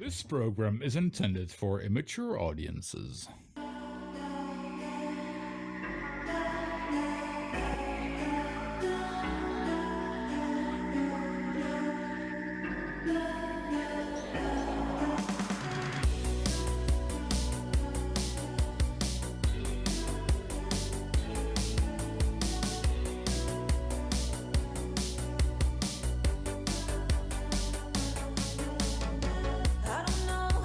This program is intended for immature audiences. I don't know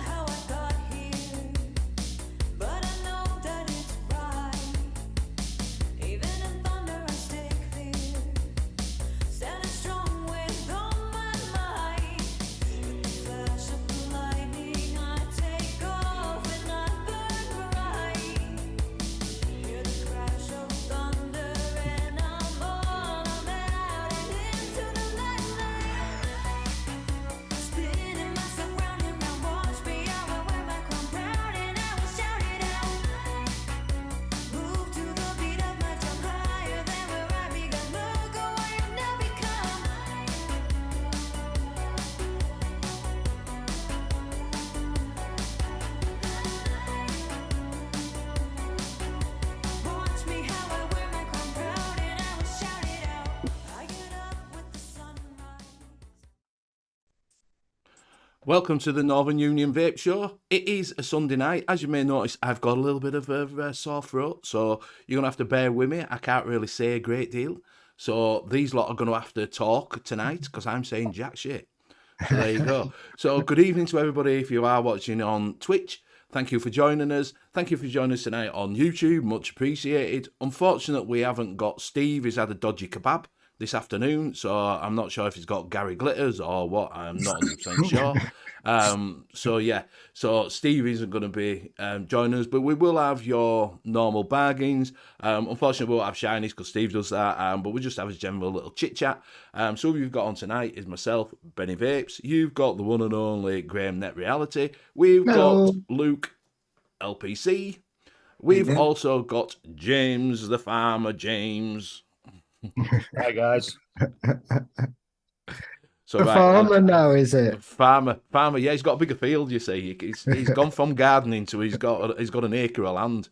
Welcome to the Northern Union Vape Show. It is a Sunday night. As you may notice, I've got a little bit of a sore throat, so you're going to have to bear with me. I can't really say a great deal. So these lot are going to have to talk tonight because I'm saying jack shit. So there you go. So good evening to everybody if you are watching on Twitch. Thank you for joining us. Thank you for joining us tonight on YouTube. Much appreciated. Unfortunately, we haven't got Steve. He's had a dodgy kebab this afternoon, so I'm not sure if he's got Gary Glitters or what. I'm not 100% sure. So Steve isn't going to be joining us, but we will have your normal bargains. Unfortunately, we won't have shinies because Steve does that, but we'll just have a general little chit chat. So who we've got on tonight is myself, Benny Vapes. You've got the one and only Graham Net Reality. We've got Luke LPC. We've also got James the Farmer. James. Hi guys. So the farmer now, is it? Farmer. Yeah, he's got a bigger field. You see, he's gone from gardening to he's got an acre of land.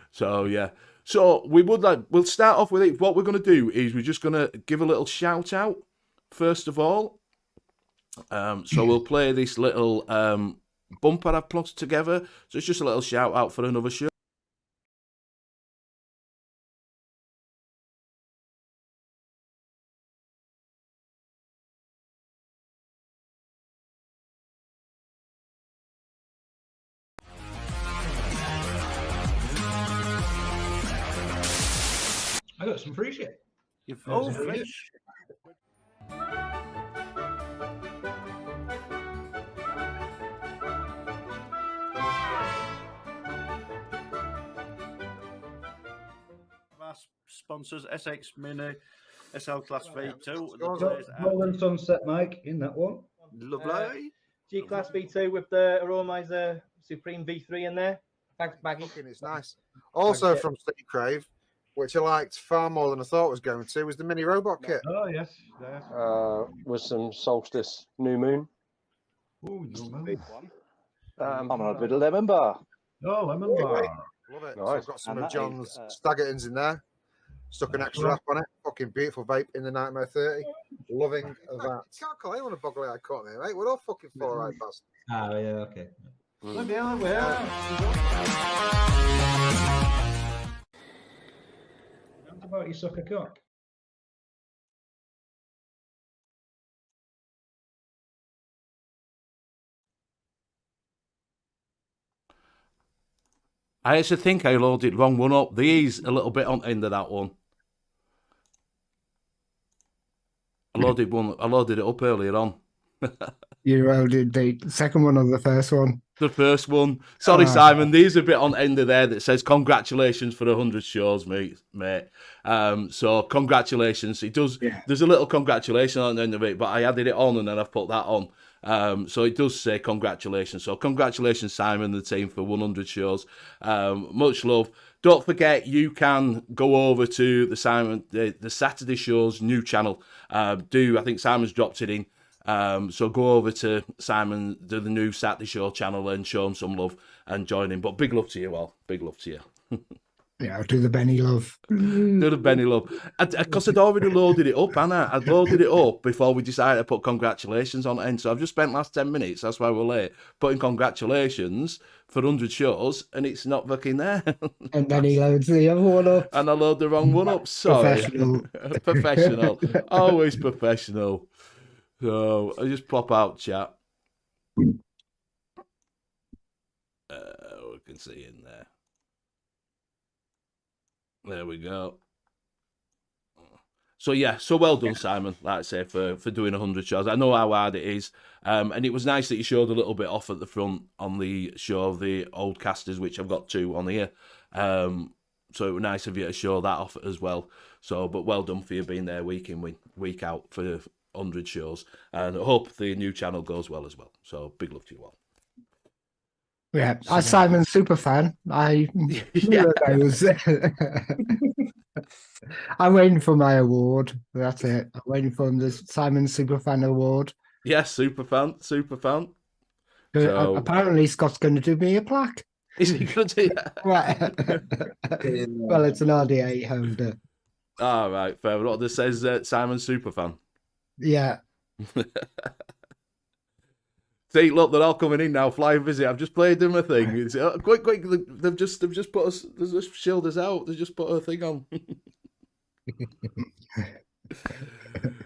So yeah. So we'll start off with it. What we're going to do is we're just going to give a little shout out first of all. So we'll play this little bumper I've put together. So it's just a little shout out for another show. I got some free shit. Free. Sponsors SX Mini, SL Class V2. Golden Sunset Mike in that one. Lovely. G Class V2 with the Aromizer Supreme V3 in there. Thanks, Maggie. It's nice. Also from Steve Crave, which I liked far more than I thought it was going to, was the mini robot kit. Oh yes. With some Solstice New Moon. Ooh, big one. I'm on a bit of lemon bar. Oh, lemon bar. Love it. Nice. So I've got some of John's Staggertons in there. Stuck an extra wrap on it. Fucking beautiful vape in the Nightmare 30. Loving that. Can't call anyone a boggle eye cut me, mate. We're all fucking full right bastards. Oh yeah, okay. What about you suck a cock? I actually think I loaded wrong one up. These a little bit on the end of that one. I loaded it up earlier on. You loaded the second one or the first one? The first one. Sorry, Simon. These are a bit on the end of there that says congratulations for 100 shows, mate. So congratulations. It does. Yeah. There's a little congratulation on the end of it, but I added it on and then I've put that on. So it does say congratulations. So congratulations, Simon and the team, for 100 shows. Much love. Don't forget, you can go over to the Saturday Show's new channel. I think Simon's dropped it in. So go over to Simon, the new Saturday Show channel, and show him some love and join him. But big love to you all. Big love to you. Yeah, I'll do the Benny love. Do the Benny love. Because I'd already loaded it up, Anna. I'd loaded it up before we decided to put congratulations on it. And so I've just spent last 10 minutes, that's why we're late, putting congratulations for 100 shows, and it's not fucking there. And then he loads the other one up. And I load the wrong one up. Sorry. Professional. Always professional. So I just pop out chat. We can see in there. There we go. So yeah, so well done, Simon, like I say, for doing 100 shows. I know how hard it is. And it was nice that you showed a little bit off at the front on the show of the old casters, which I've got 2 on here. So it was nice of you to show that off as well. So, but well done for you being there week in, week out for 100 shows. And I hope the new channel goes well as well. So big love to you all. Yeah, I'm Simon's super fan. I'm waiting for my award. That's it. I'm waiting for the Simon Super Fan Award. Yes, super fan. So, apparently, Scott's going to do me a plaque. Is he going to do that? Right. Well, it's an RD8 holder. All right, fair. What this says, Simon Superfan. Yeah. See, look, they're all coming in now. Flying visit. I've just played them a thing. It's, quick! They've just put us. They've just shilled us out. They just put a thing on.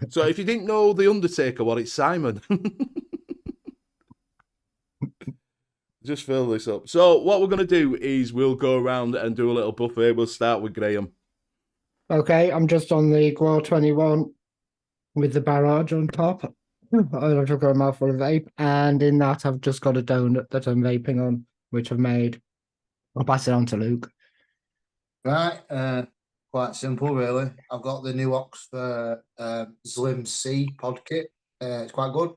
So if you didn't know the Undertaker, what it's Simon. Just fill this up. So what we're going to do is we'll go around and do a little buffet. We'll start with Graham. Okay, I'm just on the Guar 21 with the barrage on top. I've just got a mouthful of vape, and in that I've just got a donut that I'm vaping on, which I've made. I'll pass it on to Luke. Right, quite simple, really. I've got the N.U.V.S pod kit. It's quite good.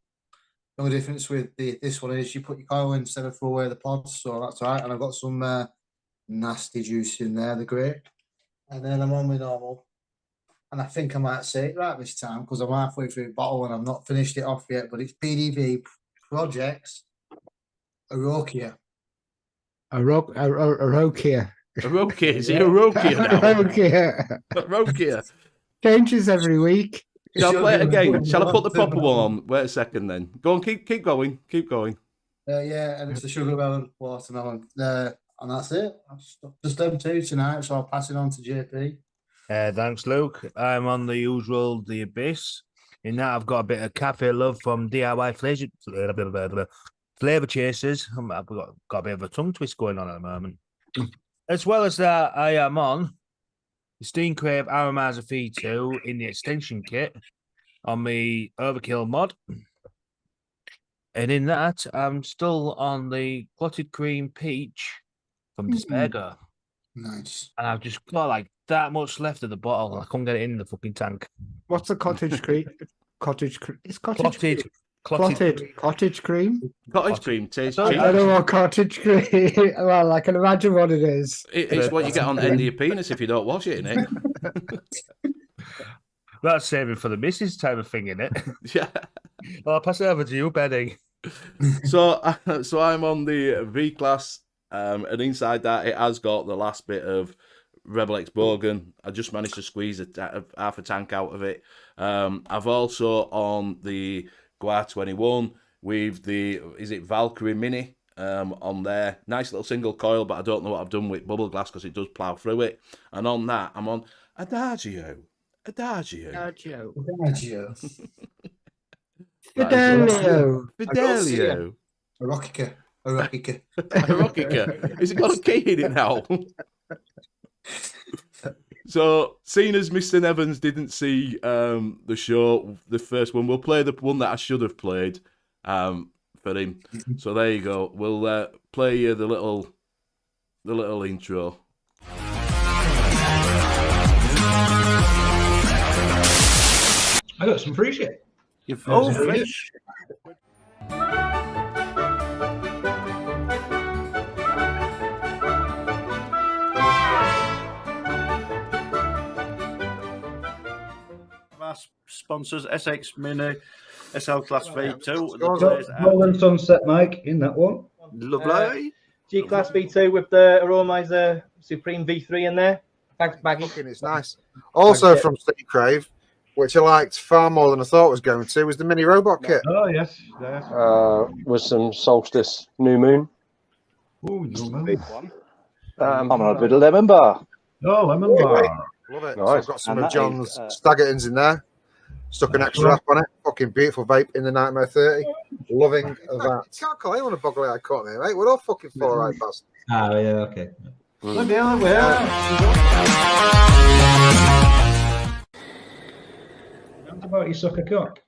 The only difference with this one is you put your coil in instead of throw away the pods, so that's all right. And I've got some nasty juice in there, the great. And then I'm on my normal. And I think I might say it right this time because I'm halfway through the bottle and I've not finished it off yet. But it's PDV Projects Arokia. Arokia. Arokia? Is it Arokia now? Arokia. Arokia. Changes every week. Shall I play it again? Shall I put the proper one on? Wait a second then. Go on, keep going. Keep going. Yeah, and it's the sugar melon, watermelon. And that's it. Just them two tonight, so I'll pass it on to JP. Thanks, Luke. I'm on the usual, the Abyss. In that, I've got a bit of cafe love from DIY Flavor Chasers. I've got a bit of a tongue twist going on at the moment. As well as that, I am on the Steam Crave Aromatizer Feed 2 in the extension kit on the Overkill mod. And in that, I'm still on the Clotted Cream Peach from Despair. Nice. And I've just got like that much left of the bottle, and I couldn't get it in the fucking tank. What's the cottage cream? Cottage cream. It's cottage Clotted. cream. Cottage cream. Cottage cream tastes I cheap. don't know what cottage cream. Well, I can imagine what it is. It's what you get on the end of your penis if you don't wash it, innit? That's saving for the missus type of thing, innit? Yeah. Well, I'll pass it over to you, Benny. So I'm on the V class, and inside that it has got the last bit of Rebel X Bogan. I just managed to squeeze half a tank out of it. I've also on the Guar 21 with the Valkyrie Mini on there. Nice little single coil, but I don't know what I've done with bubble glass because it does plough through it. And on that, I'm on Adagio. Fidelio. Arokia. Is it got a key in it now? So, seeing as Mr. Nevins didn't see the show, the first one, we'll play the one that I should have played for him. So there you go. We'll play you the little intro. I got some free shit. Oh, fresh. Our sponsors, SX Mini, SL Class V2. Golden Sunset, Mike, in that one. Lovely. G Class V2 with the Aromizer Supreme V3 in there. Thanks, Maggie. It's nice. Also from Steam Crave, which I liked far more than I thought it was going to, was the mini robot kit. Oh, yes. With some Solstice New Moon. Oh, new moon. I'm on a bit of lemon bar. Oh, lemon bar. Love it. Nice. So I've got some of John's Staggertons in there. Stuck an extra wrap on it. Fucking beautiful vape in the Nightmare 30. Loving that. Can't call anyone a boggly eyed cut, mate. We're all fucking 4-eyed bastards. Ah, yeah, okay. Look down there. What about you suck a cock?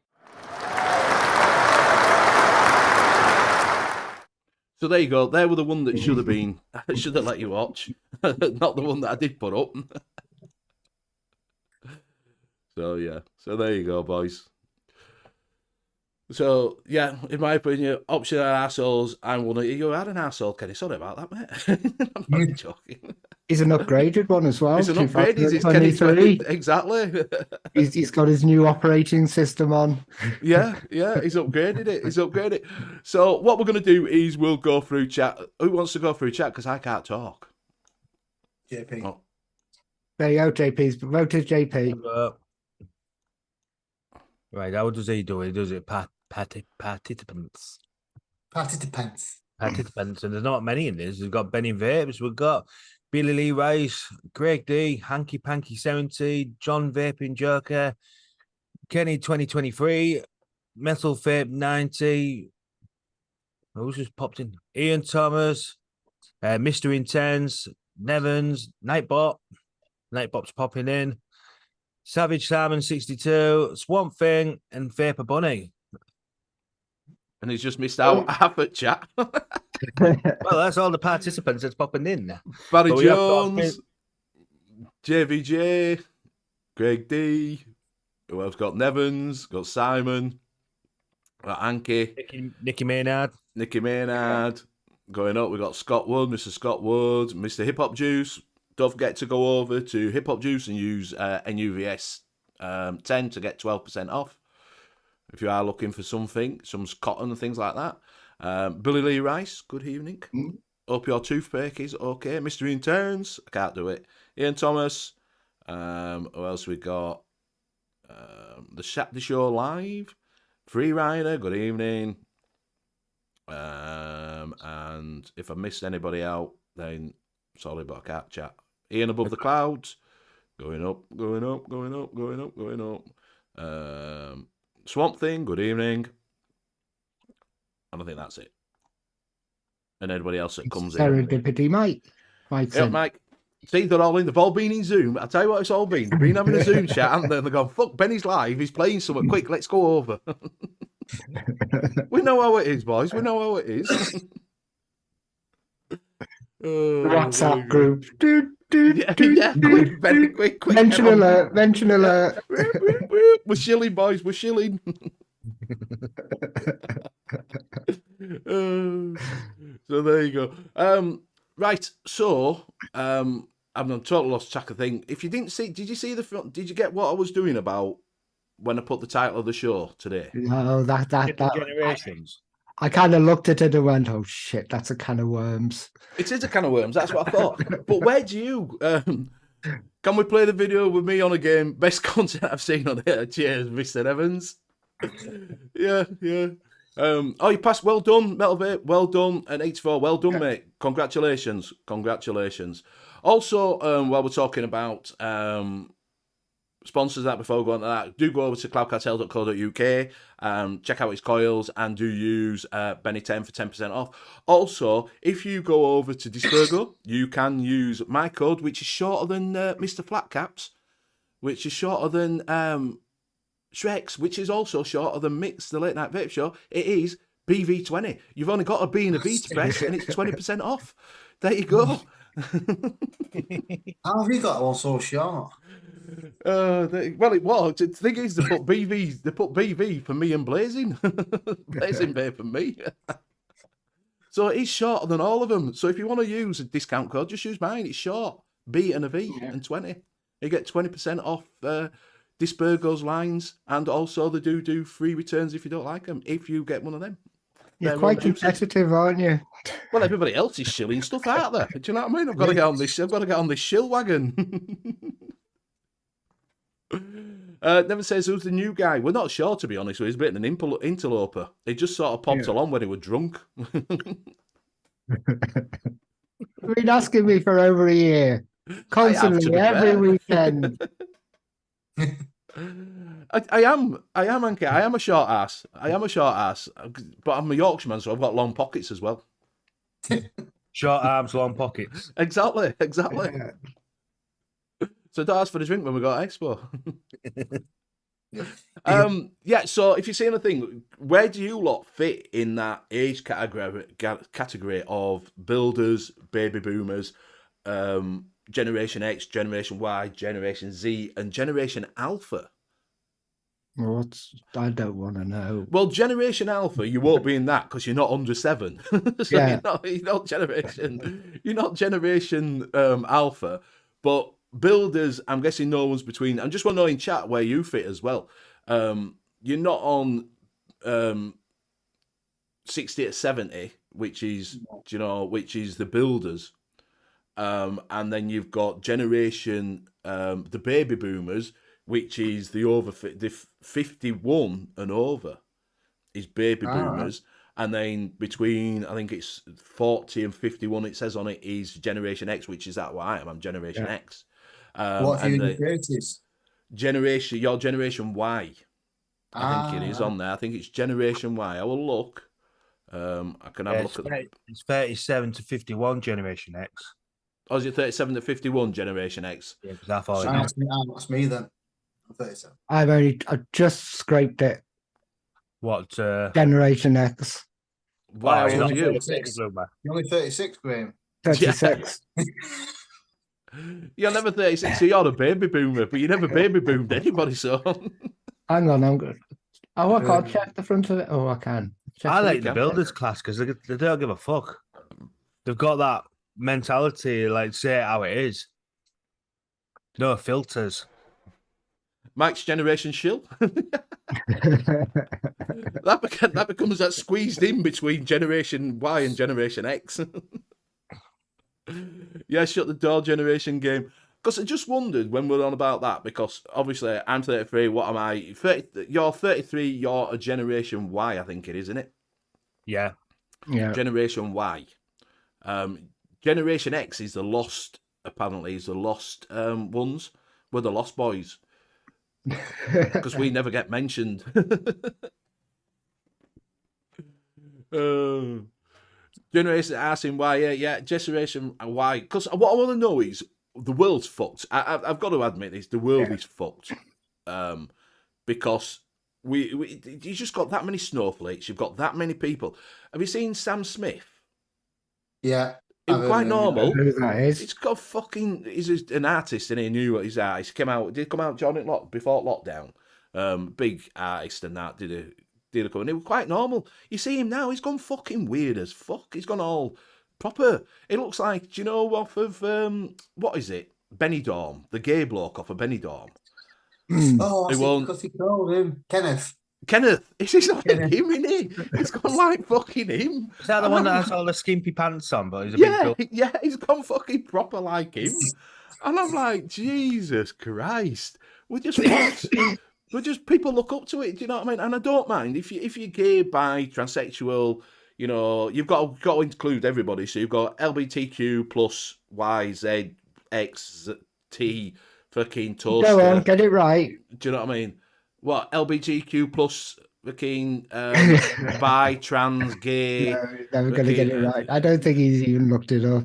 So there you go. There were the one that should have been. I should have let you watch. Not the one that I did put up. So yeah. So there you go, boys. So yeah, in my opinion, optional assholes. I'm one of you. Had an asshole, Kenny. Sorry about that, mate. I'm not joking. He's an upgraded one as well. He's an upgraded. He's Kenny 20. Exactly. He's got his new operating system on. Yeah, he's upgraded it. He's upgraded it. So what we're going to do is we'll go through chat. Who wants to go through chat? Because I can't talk. JP. Oh. There you go, JP's voted JP. Right, how does he do it? He does it participants. Participants. Participants, and there's not many in this. We've got Benny Vapes, we've got Billy Lee Rice, Greg D, Hanky Panky 70, John Vaping Joker, Kenny 2023, Metal Vape 90. Who's just popped in? Ian Thomas, Mr. Intense, Nevans, Nightbot's popping in, Savage Salmon 62, Swamp Thing, and Vapor Bunny. And he's just missed out half a chat. Well, that's all the participants that's popping in. Barry But we have got- Jones, JVJ, Greg D. Who else got? Nevans, got Simon, got Anki, Nicky Maynard. Going up, we got Scott Wood, Mr. Scott Wood, Mr. Hip Hop Juice. Don't forget to go over to Hip Hop Juice and use N.U.V.S 10 to get 12% off. If you are looking for something, some cotton and things like that. Billy Lee Rice, good evening. Hope your toothpick is okay. Mr. Interns, I can't do it. Ian Thomas. Who else we got? The Show Live. Free Rider, good evening. And if I missed anybody out, then sorry, but I can't chat. Ian Above the Clouds. Going up. Swamp Thing, good evening. And I think that's it. And anybody else that comes in. Serendipity, Mike. Yeah, Mike. See, they're all in. They've all been in Zoom. I'll tell you what it's all been. They've been having a Zoom chat, and then they're going, fuck, Benny's live. He's playing something. Quick, let's go over. We know how it is, boys. We know how it is. WhatsApp group. Yeah, quick, Benny, quick. Mention alert. We're shilling, boys. We're shilling. So there you go. Right. So I'm totally lost track of thing. If you didn't see, did you see the film? Did you get what I was doing about when I put the title of the show today? No, that Generations. I kind of looked at it and went, "Oh shit, that's a can of worms." It is a can of worms. That's what I thought. But where do you? Can we play the video with me on a game? Best content I've seen on here. Cheers, Mr. Evans. Yeah. You passed. Well done, Metal Vape. Well done, and 84. Well done, mate. Congratulations. Also, while we're talking about sponsors, that before going to that, do go over to cloudcartel.co.uk, check out his coils, and do use Benny10 for 10% off. Also, if you go over to Dispergo, you can use my code, which is shorter than Mr. Flatcaps, which is shorter than Shreks, which is also shorter than Mix, the late night vape show. It is BV20. You've only got a B and a V to press, and it's 20% off. There you go. How have you got one so short? Well, it was. The thing is, they put BV for me and Blazing. Blazing Vape and me. So it's shorter than all of them. So if you want to use a discount code, just use mine. It's short. B and a V and 20. You get 20% off Dispergo's lines, and also they do free returns if you don't like them, if you get one of them. You're quite competitive, aren't you? Well, everybody else is shilling stuff out there. Do you know what I mean? I've got to get on this shill wagon. Never says who's the new guy. We're not sure, to be honest. He's a bit of an interloper. He just sort of popped along when he was drunk. You've been asking me for over a year, constantly, every weekend. I am, Anki. I am a short ass, but I'm a Yorkshireman, so I've got long pockets as well. Short arms, long pockets. Exactly. So don't ask for the drink when we got Expo. So if you see anything, where do you lot fit in that age category of builders, baby boomers, Generation X, Generation Y, Generation Z, and Generation Alpha? I don't want to know. Well, Generation Alpha, you won't be in that because you're not under 7. So Yeah. you're not Generation Alpha, but builders, I'm guessing no one's between. I just want to know in chat where you fit as well. You're not on 60 to 70, which is the builders. And then you've got Generation the baby boomers, which is the 51 and over is baby boomers. And then between, I think it's 40 and 51, it says on it, is Generation X, which is that what I am. I'm Generation X. What are you in the 30s? Your Generation Y. I think it is on there. I think it's Generation Y. I will look. I can have a look at that. It's 37 to 51 Generation X. Oh, is it 37 to 51 Generation X? Yeah, because I thought That's me then. I'm 37. I just scraped it. What? Generation X. Wow, you're old are you? 36, Bloomer. You're only 36, Graham. 36. You're never 36, so you're a baby boomer, but you never baby boomed anybody, so. Hang on, I'm good. Oh, I can't check the front of it. Oh, I can. Check I the- like the builders class because they don't give a fuck. They've got that mentality, like say it how it is. No filters. Mike's Generation Shill. that becomes that squeezed in between Generation Y and Generation X. Yeah, shut the door generation game. Because I just wondered when we're on about that, because obviously I'm 33, what am I? 30, you're 33, you're a Generation Y, I think it is, isn't it? Yeah. Yeah. Generation Y. Generation X is the lost, apparently, is the lost ones. We're the lost boys. Because we never get mentioned. Generation asking why, yeah, Generation Y. Because what I want to know is the world's fucked. I've got to admit this: the world is fucked. Because you just got that many snowflakes. You've got that many people. Have you seen Sam Smith? Yeah. It's quite normal. Who that is? It's got fucking. He's an artist, and he knew what his artist came out. Did come out during before lockdown. Big artist and that did a cover, and it was quite normal. You see him now; he's gone fucking weird as fuck. He's gone all proper. It looks like, do you know, off of what is it? Benidorm, the gay bloke off of Benidorm. Oh, I see, because he called him Kenneth. It's not him, isn't he? It's gone like fucking him. Is that the one that has all the skimpy pants on, but he's a big yeah, he's gone fucking proper like him. And I'm like, Jesus Christ. We're just people look up to it, do you know what I mean? And I don't mind if you're gay, bi, transsexual, you know, you've got to include everybody. So you've got LGBTQ plus Y, Z, X, T, fucking toaster. Go on, get it right. Do you know what I mean? What, LGBTQ plus fucking bi, trans, gay? No, never going to get it right. I don't think he's even looked it up.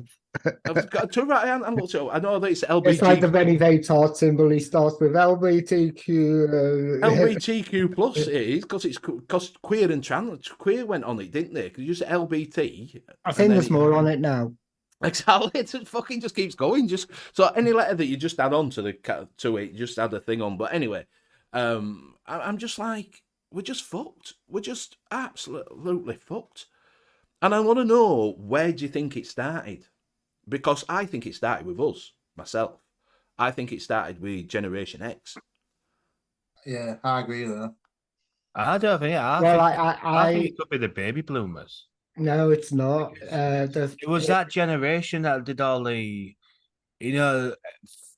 I've got to right hand and looked it up. I know that it's LGBTQ. It's like the Benny Vape's heart symbol. He starts with LGBTQ. LGBTQ plus it is because queer and trans queer went on it, didn't they? Because you said LBT. I think there's more on it now. Exactly, it fucking just keeps going. Just so any letter that you just add on to it, just add a thing on. But anyway, I'm just like, we're just fucked. We're just absolutely fucked. And I want to know, where do you think it started? Because I think it started with us, myself. I think it started with Generation X. Yeah, I agree with that. I don't think. I think it could be the baby bloomers. No, it's not. It was that generation that did all the,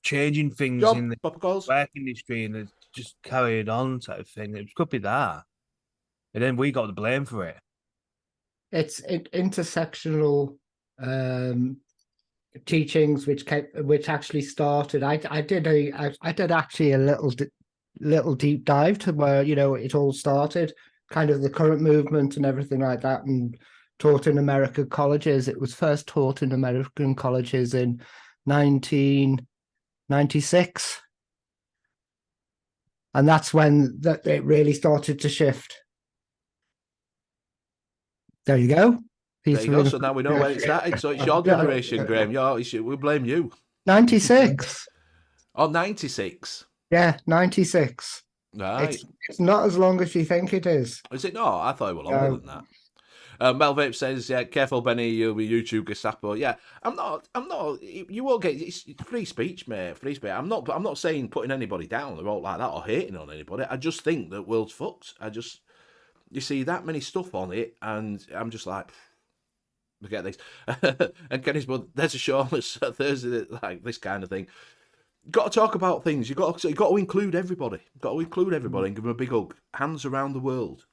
changing things in the work industry, and it just carried on type of thing. It could be that, and then we got the blame for it. It's intersectional teachings which actually started. I did actually a little deep dive to where it all started, kind of the current movement and everything like that, and taught in American colleges. It was first taught in American colleges in 1996, and that's when it really started to shift. There you go. There you go. So now we know where it started. So it's your generation, Graham. We blame you. 96. Oh, 96. Yeah, 96. Right. It's not as long as you think it is. Is it not? I thought it was longer than that. Mel Vape says, yeah, careful, Benny, you'll be YouTube Gestapo. Yeah, I'm not, you won't get, it's free speech, mate, free speech. I'm not saying putting anybody down or all like that or hating on anybody. I just think that world's fucked. You see that many stuff on it, and I'm just like, forget this. And Kenny's, but there's a show on Thursday, like this kind of thing. Got to talk about things. You got to include everybody. Got to include everybody and give them a big hug. Hands around the world.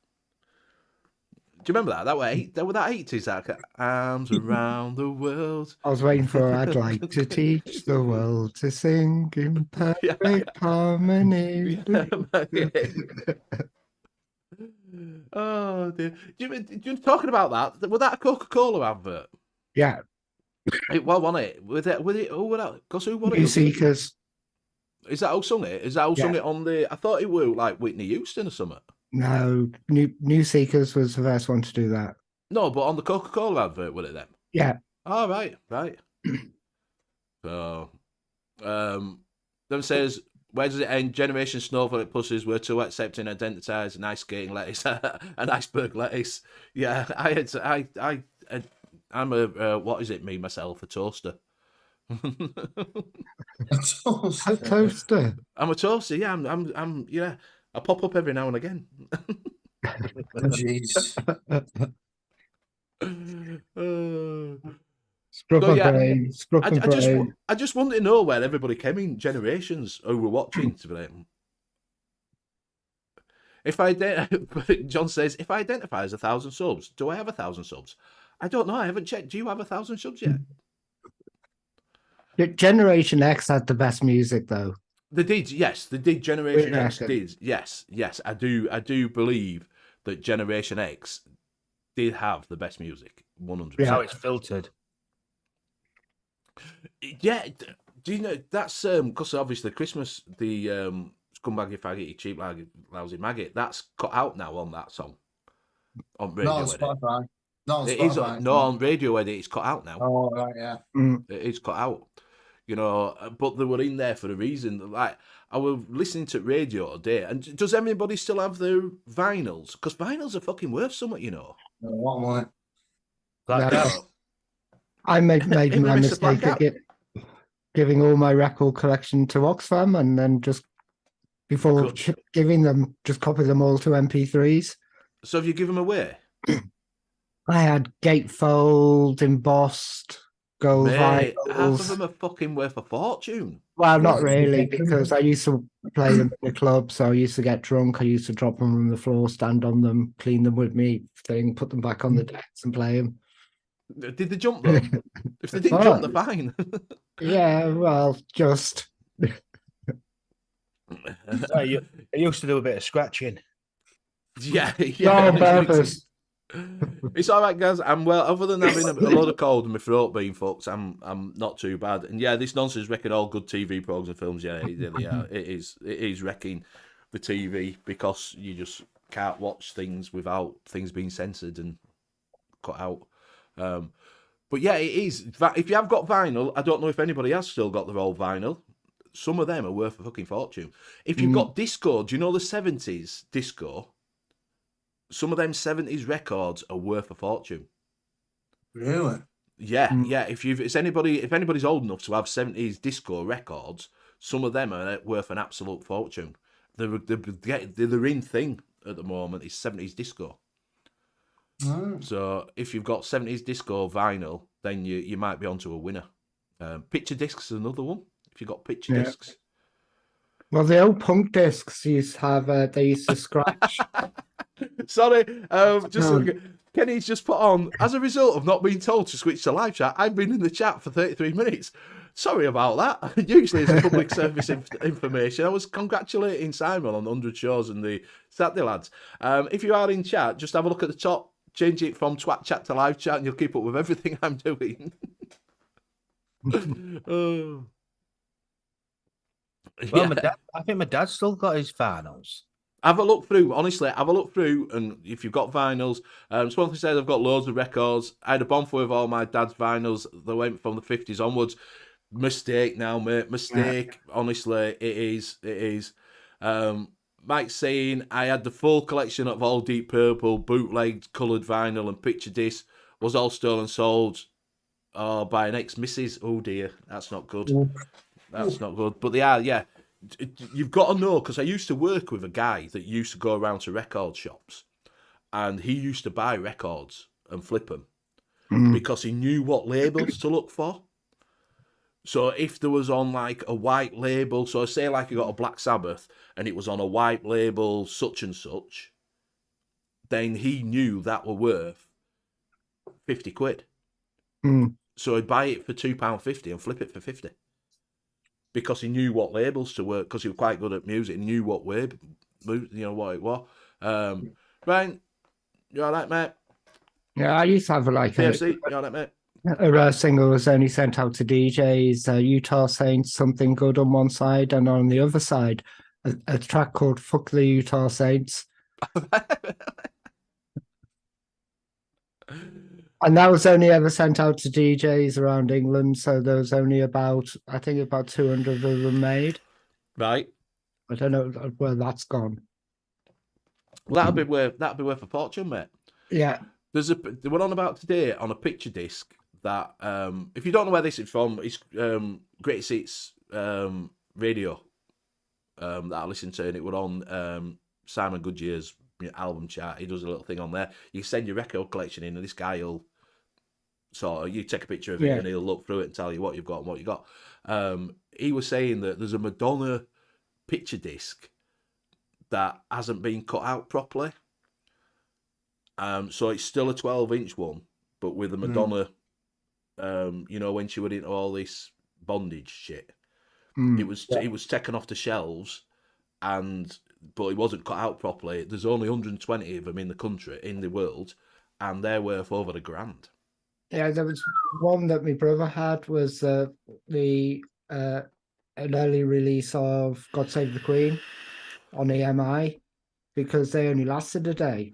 Do you remember that? That were that 80s. That arms around the world. I was waiting for I'd like to teach the world to sing in perfect harmony. Oh dear. Do you talking about that? Was that a Coca-Cola advert? Yeah. It was, wasn't it? With it, who was that? Because who was it? New Seekers. Is that who sung it? Is that who sung Yeah. it on the? I thought it were like Whitney Houston or something. No, New Seekers was the first one to do that. No, but on the Coca-Cola advert, was it then? Yeah. Oh, right. So, then says, where does it end? Generation Snowflake pluses were too accepting, identitise, an ice skating lettuce, an iceberg lettuce. Yeah, I'm a what is it? Me myself a toaster. A toaster. I'm a toaster. Yeah, I'm yeah. I pop up every now and again. Jeez. Scrub So, my yeah, brain. Scrub my brain. I just wanted to know where everybody came in generations who were watching to be like, John says, if I identify as 1,000 subs, do I have 1,000 subs? I don't know. I haven't checked. Do you have 1,000 subs yet? Generation X had the best music, though. They did, yes. They did. Generation Wait a X second. did, yes. I do believe that Generation X did have the best music, 100%. How it's filtered. Yeah, do you know that's because obviously Christmas the scumbaggy faggoty cheap lousy maggot that's cut out now on that song on radio. Not on Spotify. Not on It is Spotify. no on radio edit. It's cut out now. Oh, right, yeah. It is cut out. You know, but they were in there for a reason. Like I was listening to radio today, and does everybody still have their vinyls? Because vinyls are fucking worth something, you know. What money? I made my Mr. mistake Black of giving all my record collection to Oxfam, and then just before giving them, just copy them all to MP3s. So have you given them away? I had gatefold, embossed, gold Mate, half of vinyls. them are fucking worth a fortune. Well, not really, because I used to play them in the club, so I used to get drunk. I used to drop them on the floor, stand on them, clean them with me thing, put them back on the decks and play them. Did they jump though? If they didn't jump, they're fine. Yeah, well, just. I used to do a bit of scratching. Yeah. On purpose. It's all right, guys. I'm well. Other than having a lot of cold and my throat being fucked, I'm not too bad. And yeah, this nonsense wrecking all good TV programs and films. Yeah, it is wrecking the TV because you just can't watch things without things being censored and cut out. But yeah, it is. If you have got vinyl, I don't know if anybody has still got their old vinyl. Some of them are worth a fucking fortune. If you've got disco, do you know the 70s disco? Some of them 70s records are worth a fortune. Really? Yeah, yeah. If anybody's old enough to have 70s disco records, some of them are worth an absolute fortune. The in thing at the moment is 70s disco. Oh. So if you've got 70s disco vinyl, then you might be onto a winner. Picture discs is another one. If you've got picture discs. Well, the old punk discs used to have, they used to scratch. Sorry, Kenny's just put on, as a result of not being told to switch to live chat, I've been in the chat for 33 minutes. Sorry about that. Usually it's public service information. I was congratulating Simon on 100 shows and the Saturday lads. If you are in chat, just have a look at the top, change it from twat chat to live chat, and you'll keep up with everything I'm doing. Well, I think my dad's still got his vinyls. Have a look through, honestly, and if you've got vinyls, Swansea says I've got loads of records. I had a bonfire of all my dad's vinyls that went from the 50s onwards. Mistake now, mate, mistake. Yeah. Honestly, it is. Mike's saying I had the full collection of all Deep Purple, bootlegged, coloured vinyl and picture disc, was all stolen sold by an ex-missus. Oh dear, that's not good. That's not good. But they are, yeah. You've got to know, because I used to work with a guy that used to go around to record shops, and he used to buy records and flip them because he knew what labels to look for. So if there was on like a white label, so say like you got a Black Sabbath and it was on a white label such and such, then he knew that were worth 50 quid. Mm. So he'd buy it for £2.50 and flip it for 50 because he knew what labels to work, because he was quite good at music and knew what way, you know, what it was. Ryan, you all right, mate? Yeah, I used to have like PFC, you all right, mate? a single was only sent out to DJs, Utah Saints, Something Good on one side, and on the other side, a track called Fuck the Utah Saints. And that was only ever sent out to DJs around England, so there was only about 200 of them made. Right. I don't know where that's gone. Well, that'll be worth a fortune, mate. Yeah. They were on about today on a picture disc that if you don't know where this is from, it's Greatest Hits radio that I listened to, and it were on Simon Goodyear's album chart. He does a little thing on there. You send your record collection in, and this guy will you take a picture of it, and he'll look through it and tell you what you've got and what you got. He was saying that there's a Madonna picture disc that hasn't been cut out properly. So it's still a 12-inch one, but with the Madonna, you know, when she went into all this bondage shit, it was taken off the shelves, but it wasn't cut out properly. There's only 120 of them in the country, in the world, and they're worth over £1,000. Yeah, there was one that my brother had, was an early release of God Save the Queen on EMI, because they only lasted a day.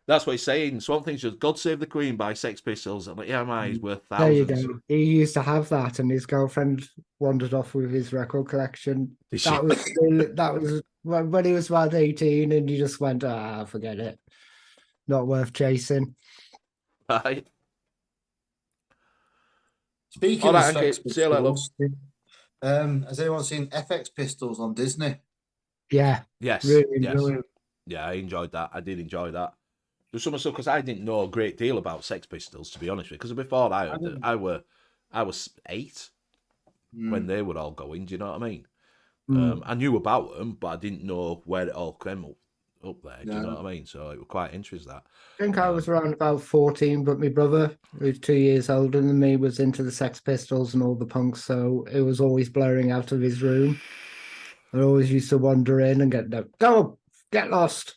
That's what he's saying. Swamp Thing's just God Save the Queen by Sex Pistols, and EMI is worth There thousands. you go. He used to have that, and his girlfriend wandered off with his record collection. That was when he was about 18, and he just went, forget it. Not worth chasing. Right. Speaking of Sex See you later, love. Pistols, has anyone seen FX Pistols on Disney? Yeah. Yes. Really, yes. really. Yeah, I enjoyed that. I did enjoy that. There's some stuff because I didn't know a great deal about Sex Pistols, to be honest with you. Because before I was 8 when they were all going. Do you know what I mean? I knew about them, but I didn't know where it all came up there. Do you know what I mean? So it was quite interesting. That I think I was around about 14, but my brother, who's 2 years older than me, was into the Sex Pistols and all the punks, so it was always blaring out of his room. I always used to wander in and get lost.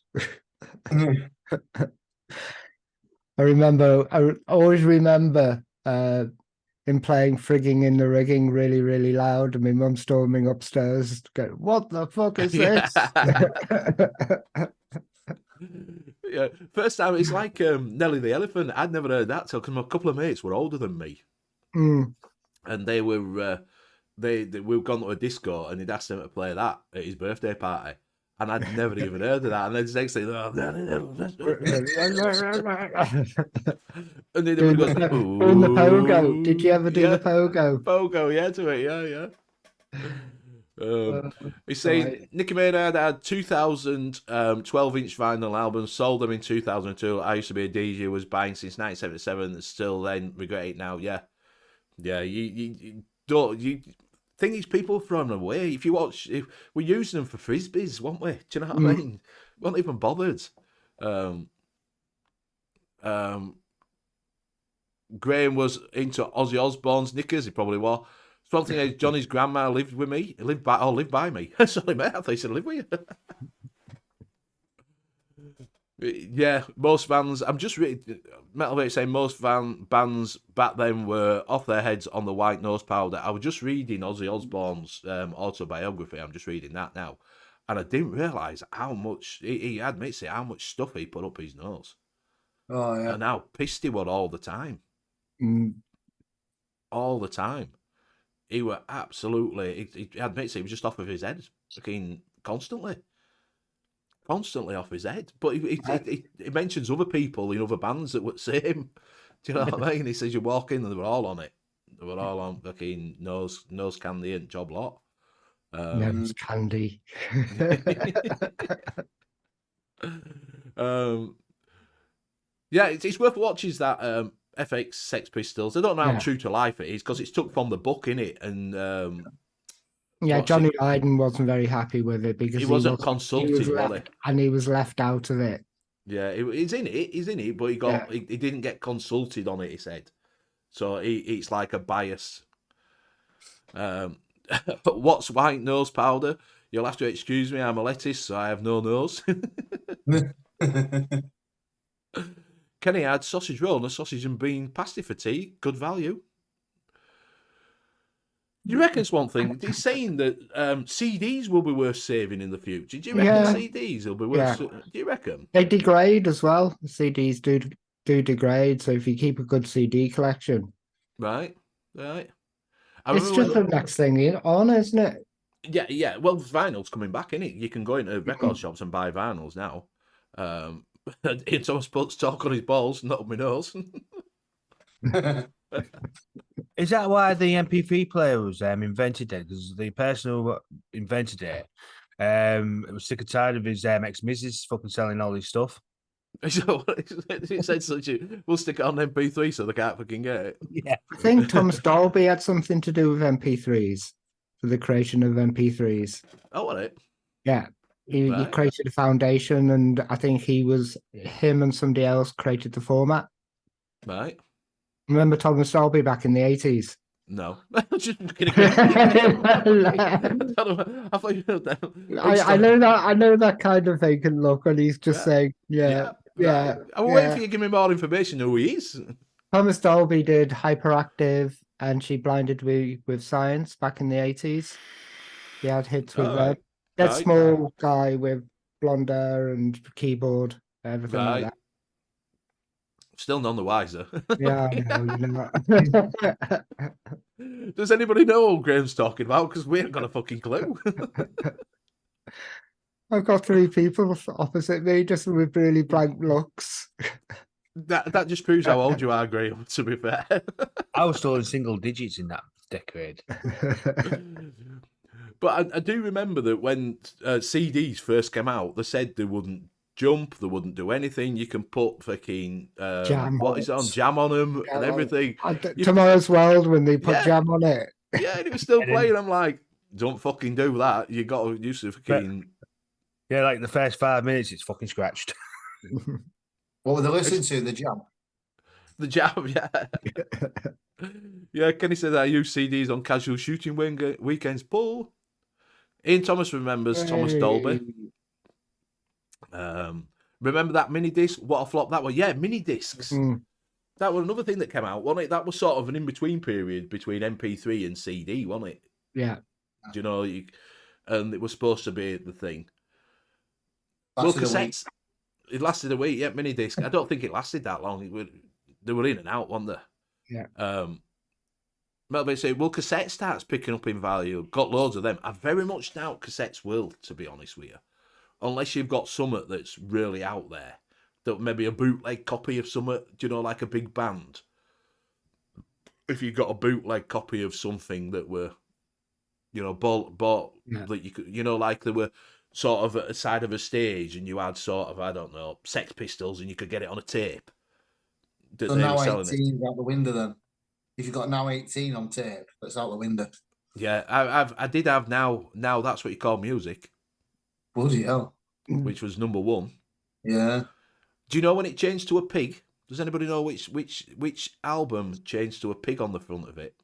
I always remember him playing Frigging in the Rigging really, really loud, and my mum storming upstairs to go, what the fuck is this? Yeah, first time it's like Nelly the Elephant. I'd never heard that till because a couple of mates were older than me, and they were we've gone to a disco and he'd asked them to play that at his birthday party, and I'd never even heard of that. And then the next thing, and then doing the pogo. Did you ever do the pogo? Pogo, yeah, to it, yeah. He's saying Nicki Minaj had 2,000 12-inch vinyl albums, sold them in 2002. I used to be a DJ who was buying since 1977, still then regret it now. Yeah. You don't think these people thrown away. If you watch, we're using them for frisbees, weren't we? Do you know what I mean? We weren't even bothered. Graham was into Ozzy Osbourne's knickers. He probably was. Something is Johnny's grandma lived with me. Lived by me. Sorry, mate. I thought he said live with you. Yeah, most bands. I'm just reading. Metal Vape saying most bands back then were off their heads on the white nose powder. I was just reading Ozzy Osbourne's autobiography. I'm just reading that now, and I didn't realise how much he admits it. How much stuff he put up his nose. Oh yeah. And how pissed he was all the time. All the time. He were absolutely. He admits he was just off of his head, fucking constantly off his head. But he mentions other people in other bands that were the same. Do you know what I mean? He says you walk in and they were all on it. They were all on fucking nose candy and job lot. Nose candy. Yeah, it's worth watching that. FX Sex Pistols. I don't know how true to life it is because it's took from the book, innit? And Johnny Lydon wasn't very happy with it because he wasn't consulted, was he? And he was left out of it. Yeah, he's in it. He's in it, but he didn't get consulted on it. He said, so it's like a bias. What's white nose powder? You'll have to excuse me. I'm a lettuce, so I have no nose. Kenny had sausage roll and a sausage and bean pasty for tea. Good value. Do you reckon it's one thing? He's saying that CDs will be worth saving in the future. Do you reckon CDs will be worth? Do you reckon they degrade as well? CDs do degrade, so if you keep a good CD collection, right. It's just the next thing on, isn't it? Yeah. Well, vinyl's coming back, isn't it? You can go into record shops and buy vinyls now. It's almost supposed to talk on his balls, not on my nose. Is that why the MP3 player was invented then? Because the person who invented it was sick and tired of his ex-missus fucking selling all his stuff. So it said such a, we'll stick it on MP3 so they can't fucking get it. Yeah. I think Thomas Dolby had something to do with MP3s, for the creation of MP3s. Oh, what it? Yeah. He created a foundation, and I think him and somebody else created the format. Right. Remember Thomas Dolby back in the 80s? No. Just kidding. I know that kind of vacant look, and he's just saying, yeah. I'm waiting for you to give me more information who he is. Thomas Dolby did Hyperactive and She Blinded Me with Science back in the 80s. He had hits with that small guy with blonde hair and keyboard, everything like that. Still none the wiser. Yeah, I know, you know. Does anybody know what Graham's talking about? Because we ain't got a fucking clue. I've got 3 people opposite me, just with really blank looks. That just proves how old you are, Graham, to be fair. I was still in single digits in that decade. But I do remember that when CDs first came out, they said they wouldn't jump, they wouldn't do anything. You can put fucking jam on them and everything. Tomorrow's World, when they put jam on it. Yeah, and it was still playing. I'm like, don't fucking do that. You got to use the fucking. Yeah, like the first 5 minutes, it's fucking scratched. What were they listening to? The jam. The jam, yeah. Yeah, Kenny said I use CDs on casual shooting weekends. Paul. Ian Thomas remembers Thomas Dolby. Remember that mini disc? What a flop that was. Yeah, mini discs. That was another thing that came out, wasn't it? That was sort of an in-between period between MP3 and CD, wasn't it? Yeah. Do you know? And it was supposed to be the thing. Well, cassettes. It lasted a week. Yeah, mini disc. I don't think it lasted that long. They were in and out, weren't they? Yeah. Melvin say, well, cassette starts picking up in value. Got loads of them. I very much doubt cassettes will, to be honest with you. Unless you've got something that's really out there. That maybe a bootleg copy of something, do you know, like a big band. If you got a bootleg copy of something that were, you know, bought that you could, you know, like they were sort of at the side of a stage and you had sort of, I don't know, Sex Pistols and you could get it on a tape. So now 18 out the window then. If you've got now 18 on tape, that's out the window. Yeah, I did have now that's what you call music. Bloody hell. Which was number 1. Yeah. Do you know when it changed to a pig? Does anybody know which album changed to a pig on the front of it?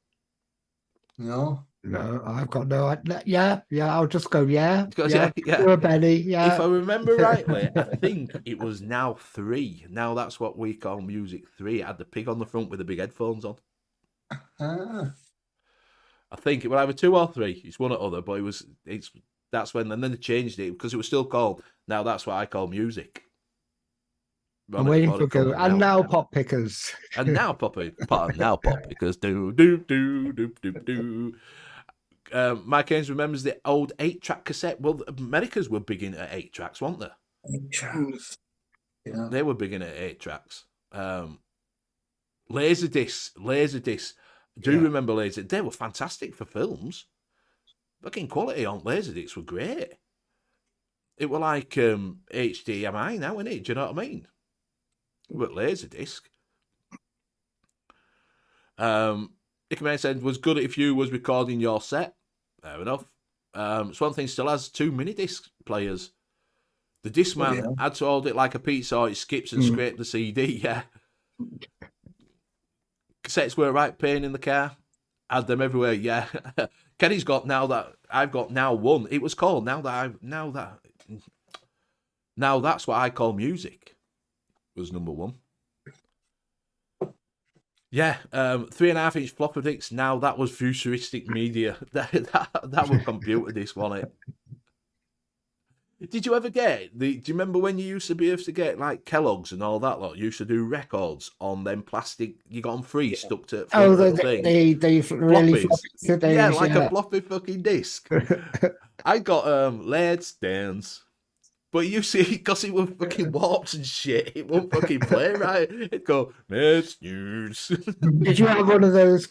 No. No, I've got no idea. Yeah, I'll just go, yeah. Yeah. Benny, yeah. If I remember rightly, I think it was Now 3. Now that's what we call music 3. It had the pig on the front with the big headphones on. I think it was either 2 or 3. It's one or other, but that's when, and then they changed it because it was still called, now that's what I call music. I'm waiting for go. And now pop pickers. And now pop pickers. Do. Mike Haynes remembers the old 8-track cassette. Well, Americans were big into 8 tracks, weren't they? 8 tracks. Yeah. They were big into 8 tracks. Laserdiscs. Do you remember Laserdiscs? They were fantastic for films. Fucking quality on Laserdiscs were great. It were like HDMI now, innit? Do you know what I mean? But Laserdisc. Ickerman said, was good if you was recording your set. Fair enough. Swan Thing still has 2 mini disc players. The Discman had to hold it like a pizza, or it skips and scrape the CD. Yeah. Cassettes were a right pain in the car. Had them everywhere. Yeah. Kenny's got now that I've got now one. It was called now that's what I call music. Was number one. Yeah, 3.5-inch floppy disks. Now that was futuristic media. That was computer disc, wasn't it? Did you ever get do you remember when you used to be able to get like Kellogg's and all that lot? You used to do records on them plastic. You got them free stuck to they really floppies. Yeah, like a floppy fucking disc. I got Let's Dance. But you see, because it was fucking warps and shit, it won't fucking play right. It'd go, Let's News. Did you have one of those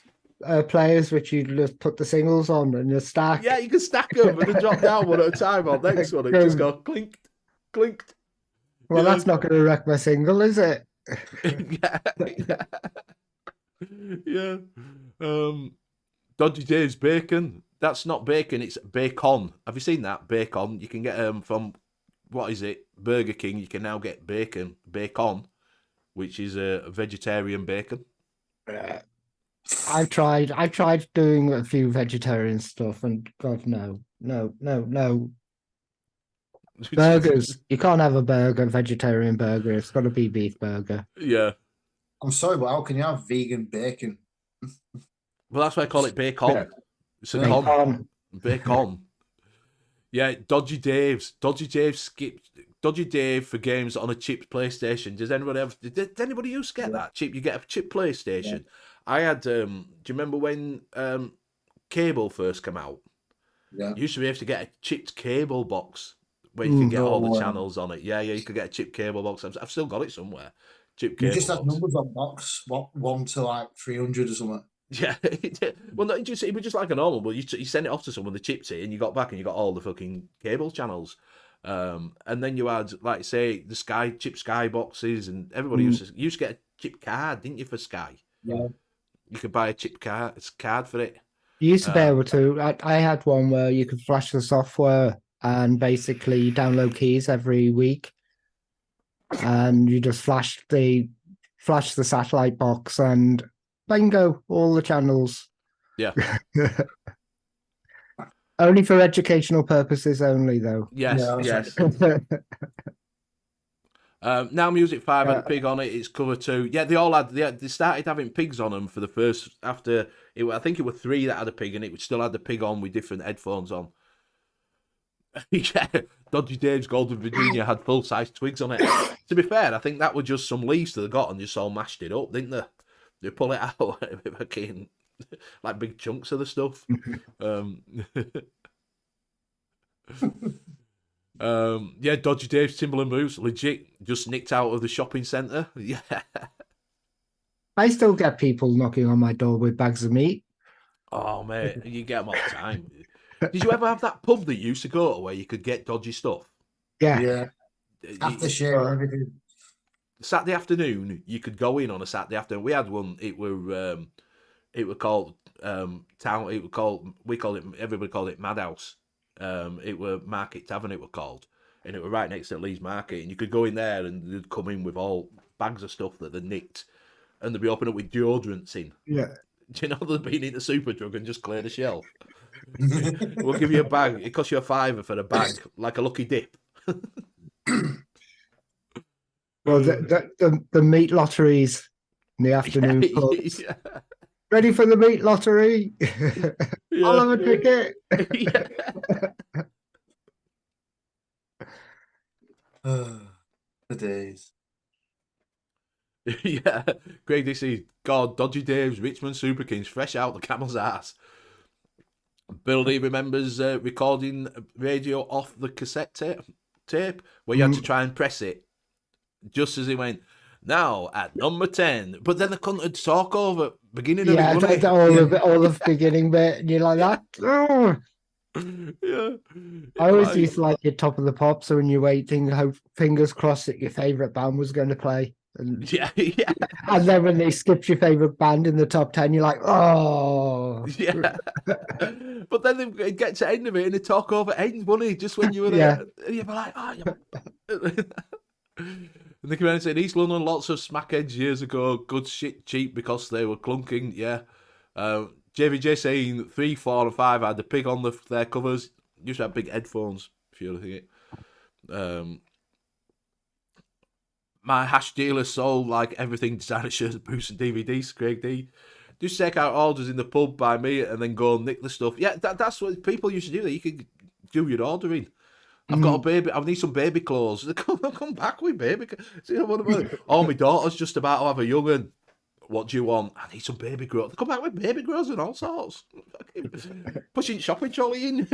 players which you just put the singles on and you stack? Yeah, you can stack them and then drop down one at a time on next one. It just go clinked, clinked. Well, that's not going to wreck my single, is it? yeah. Dodgy Dave's bacon. That's not bacon, it's bacon. Have you seen that? Bacon. You can get from, what is it? Burger King. You can now get bacon, which is a vegetarian bacon. I've tried doing a few vegetarian stuff, and God, no. Burgers. You can't have a vegetarian burger. It's got to be beef burger. Yeah. I'm sorry, but how can you have vegan bacon? Well, that's why I call it bacon. Yeah. It's a bacon. Yeah, Dodgy Dave skipped Dodgy Dave for games on a chipped PlayStation. Did anybody used to get that chip? You get a chipped PlayStation. Yeah. I had. Do you remember when cable first came out? Yeah. You used to be able to get a chipped cable box where you can get all the channels on it. Yeah, you could get a chipped cable box. I've still got it somewhere. Chipped cable. You just had numbers on box, 1 to like 300 or something. Yeah, well, no, it was just like a normal. But you send it off to someone, they chipped it, and you got back, and you got all the fucking cable channels. And then you had, like, say, the chip Sky boxes, and everybody used to get a chip card, didn't you, for Sky? Yeah, you could buy a chip card for it. You used to be able to. I had one where you could flash the software and basically download keys every week, and you just flash the satellite box and. Bingo, all the channels. Yeah. Only for educational purposes only, though. Yes, yes. Now Music 5 had a pig on it. It's cover 2. Yeah, they all had. They started having pigs on them for the first. After it, I think it were 3 that had a pig, and it still had the pig on with different headphones on. Yeah, Dodgy Dave's Golden Virginia had full-size twigs on it. To be fair, I think that were just some leaves that they got and just all mashed it up, didn't they? They pull it out fucking like big chunks of the stuff. Yeah, Dodgy Dave's Timberland boots, legit, just nicked out of the shopping centre. Yeah. I still get people knocking on my door with bags of meat. Oh, mate, you get them all the time. Did you ever have that pub that you used to go to where you could get dodgy stuff? Yeah. After share everything. Saturday afternoon, you could go in on a Saturday afternoon. We had one. It were called town. It was called. We called it. Everybody called it Madhouse. It were Market Tavern. It were called, and it were right next to Leeds Market. And you could go in there, and they'd come in with all bags of stuff that they nicked, and they'd be opening up with deodorants in. Yeah. Do you know they'd been into Superdrug and just clear the shelf? We'll give you a bag. It costs you a £5 for a bag, like a Lucky Dip. Well, the meat lotteries in the afternoon pubs. Yeah. Ready for the meat lottery? Yeah. I'll have a ticket. The days. Yeah. Craig, this is God, Dodgy Dave's Richmond Super Kings, fresh out the camel's ass. Billy remembers recording radio off the cassette tape where you had to try and press it. Just as he went, now at number 10. But then they couldn't talk over beginning of it. All the beginning bit, and you're like that. Oh. Yeah. I always used to like your Top of the Pops, so when you're waiting, hope fingers crossed that your favourite band was going to play. And, yeah. And then when they skipped your favourite band in the top 10, you're like, oh. Yeah. But then they get to the end of it and they talk over ends, won't he? Just when you were there. And you'd be like, oh, In the community in East London, lots of smackheads years ago. Good shit cheap because they were clunking. Yeah. JVJ saying 3, 4, and 5 had the pig on their covers. Used to have big headphones, if you're looking at it. My hash dealer sold like everything, designer shirts, boots, and DVDs. Craig D. Just take out orders in the pub by me and then go and nick the stuff. Yeah, that's what people used to do. That you could do your ordering. I've got a baby. I need some baby clothes. Come back with baby. See, oh, my daughter's just about to have a young'un. What do you want? I need some baby clothes. Come back with baby clothes and all sorts. Pushing shopping trolley in.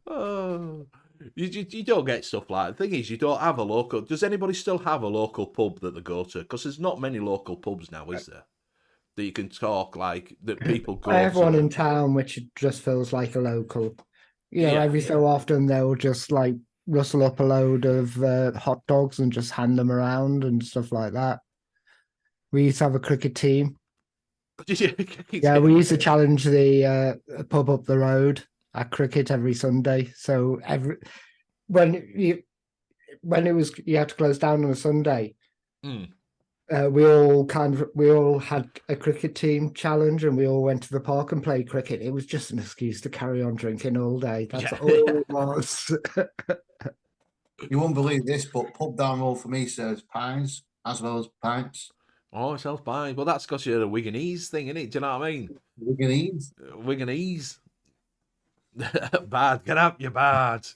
Oh, you don't get stuff like that. The thing is, you don't have a local. Does anybody still have a local pub that they go to? Because there's not many local pubs now, is there? That you can talk like that people go. I have to. one in town which just feels like a local. You know, every so often they'll just like rustle up a load of hot dogs and just hand them around and stuff like that. We used to have a cricket team. Yeah, we used to challenge the pub up the road at cricket every Sunday. So when it was you had to close down on a Sunday. We all had a cricket team challenge, and we all went to the park and played cricket. It was just an excuse to carry on drinking all day. That's all it was. You won't believe this, but pub down road for me serves pints as well as pints. Oh, it sells pints. Well, that's because you're a Wiganese thing, isn't it? Do you know what I mean? Wiganese. Wiganese. Bad. Get up, you bad.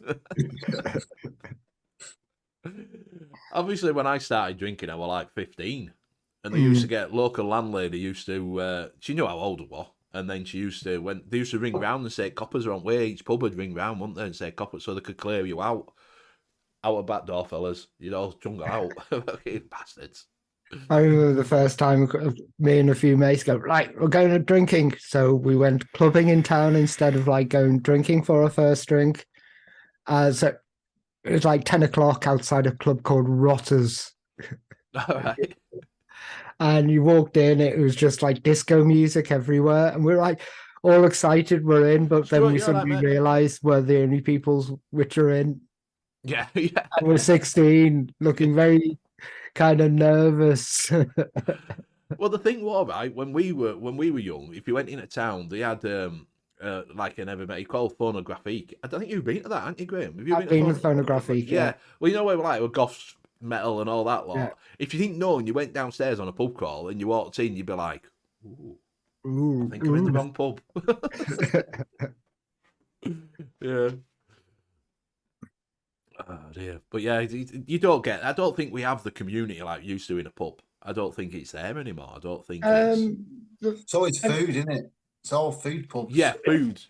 Obviously, when I started drinking, I was like 15. And they used to get local landlady used to, she knew how old I was. And then she used to, when they used to ring round and say coppers are on way, each pub would ring round, wouldn't they, and say coppers so they could clear you out. Out of back door, fellas. You know, jungle out. Fucking bastards. I remember the first time me and a few mates go, right, we're going to drinking. So we went clubbing in town instead of like going drinking for our first drink. So it was like 10 o'clock outside a club called Rotters. All right. And you walked in, it was just like disco music everywhere. And we're like all excited we're in, but then we suddenly realised we're the only people which are in. Yeah. And we're 16, looking very kind of nervous. Well, the thing was, right, when we were young, if you went into town, they had like an everybody called Phonographique. I don't think you've been to that, haven't you, Graham? Have you been to Phonographique? Yeah. Well, you know where like with goth metal and all that lot. Yeah. If you didn't know and you went downstairs on a pub crawl and you walked in, you'd be like, "Ooh, I think I'm in the wrong pub." Yeah. Oh dear. But yeah, you don't get. I don't think we have the community like used to in a pub. I don't think it's there anymore. I don't think. It's always food, isn't it? It's all food pubs. Yeah, food.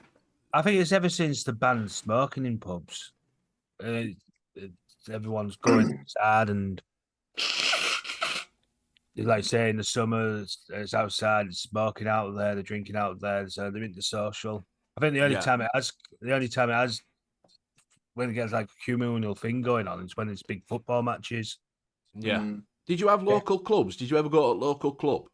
I think it's ever since the ban smoking in pubs. Everyone's going outside and, like say in the summer, it's outside, it's smoking out there, they're drinking out there, so they're into social. I think the only time it has, when it gets like a communal thing going on, is when it's big football matches. Yeah. Did you have local clubs? Did you ever go to a local club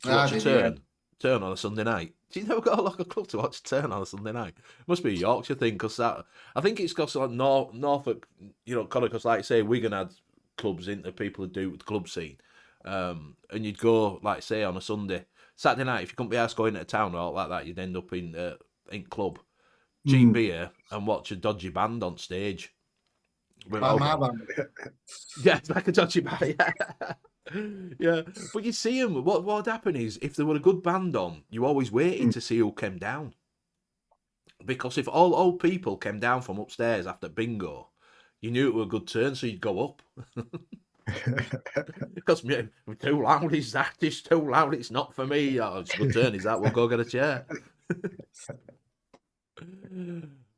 to watch a turn on a Sunday night? Did you never go to a local club to watch a turn on a Sunday night? It must be a Yorkshire thing, because I think it's because like Norfolk, because like say Wigan had clubs into people who do with the club scene, and you'd go like say on a Saturday night, if you couldn't be asked going into town or all like that, you'd end up in club, cheap beer, and watch a dodgy band on stage. Yeah, it's like a dodgy band. Yeah, but you see them. What would happen is if there were a good band on, you always waited to see who came down, because if all old people came down from upstairs after bingo, you knew it were a good turn, so you'd go up. Because too loud is that? It's too loud. It's not for me. Oh, it's a good turn. Is that? We'll go get a chair.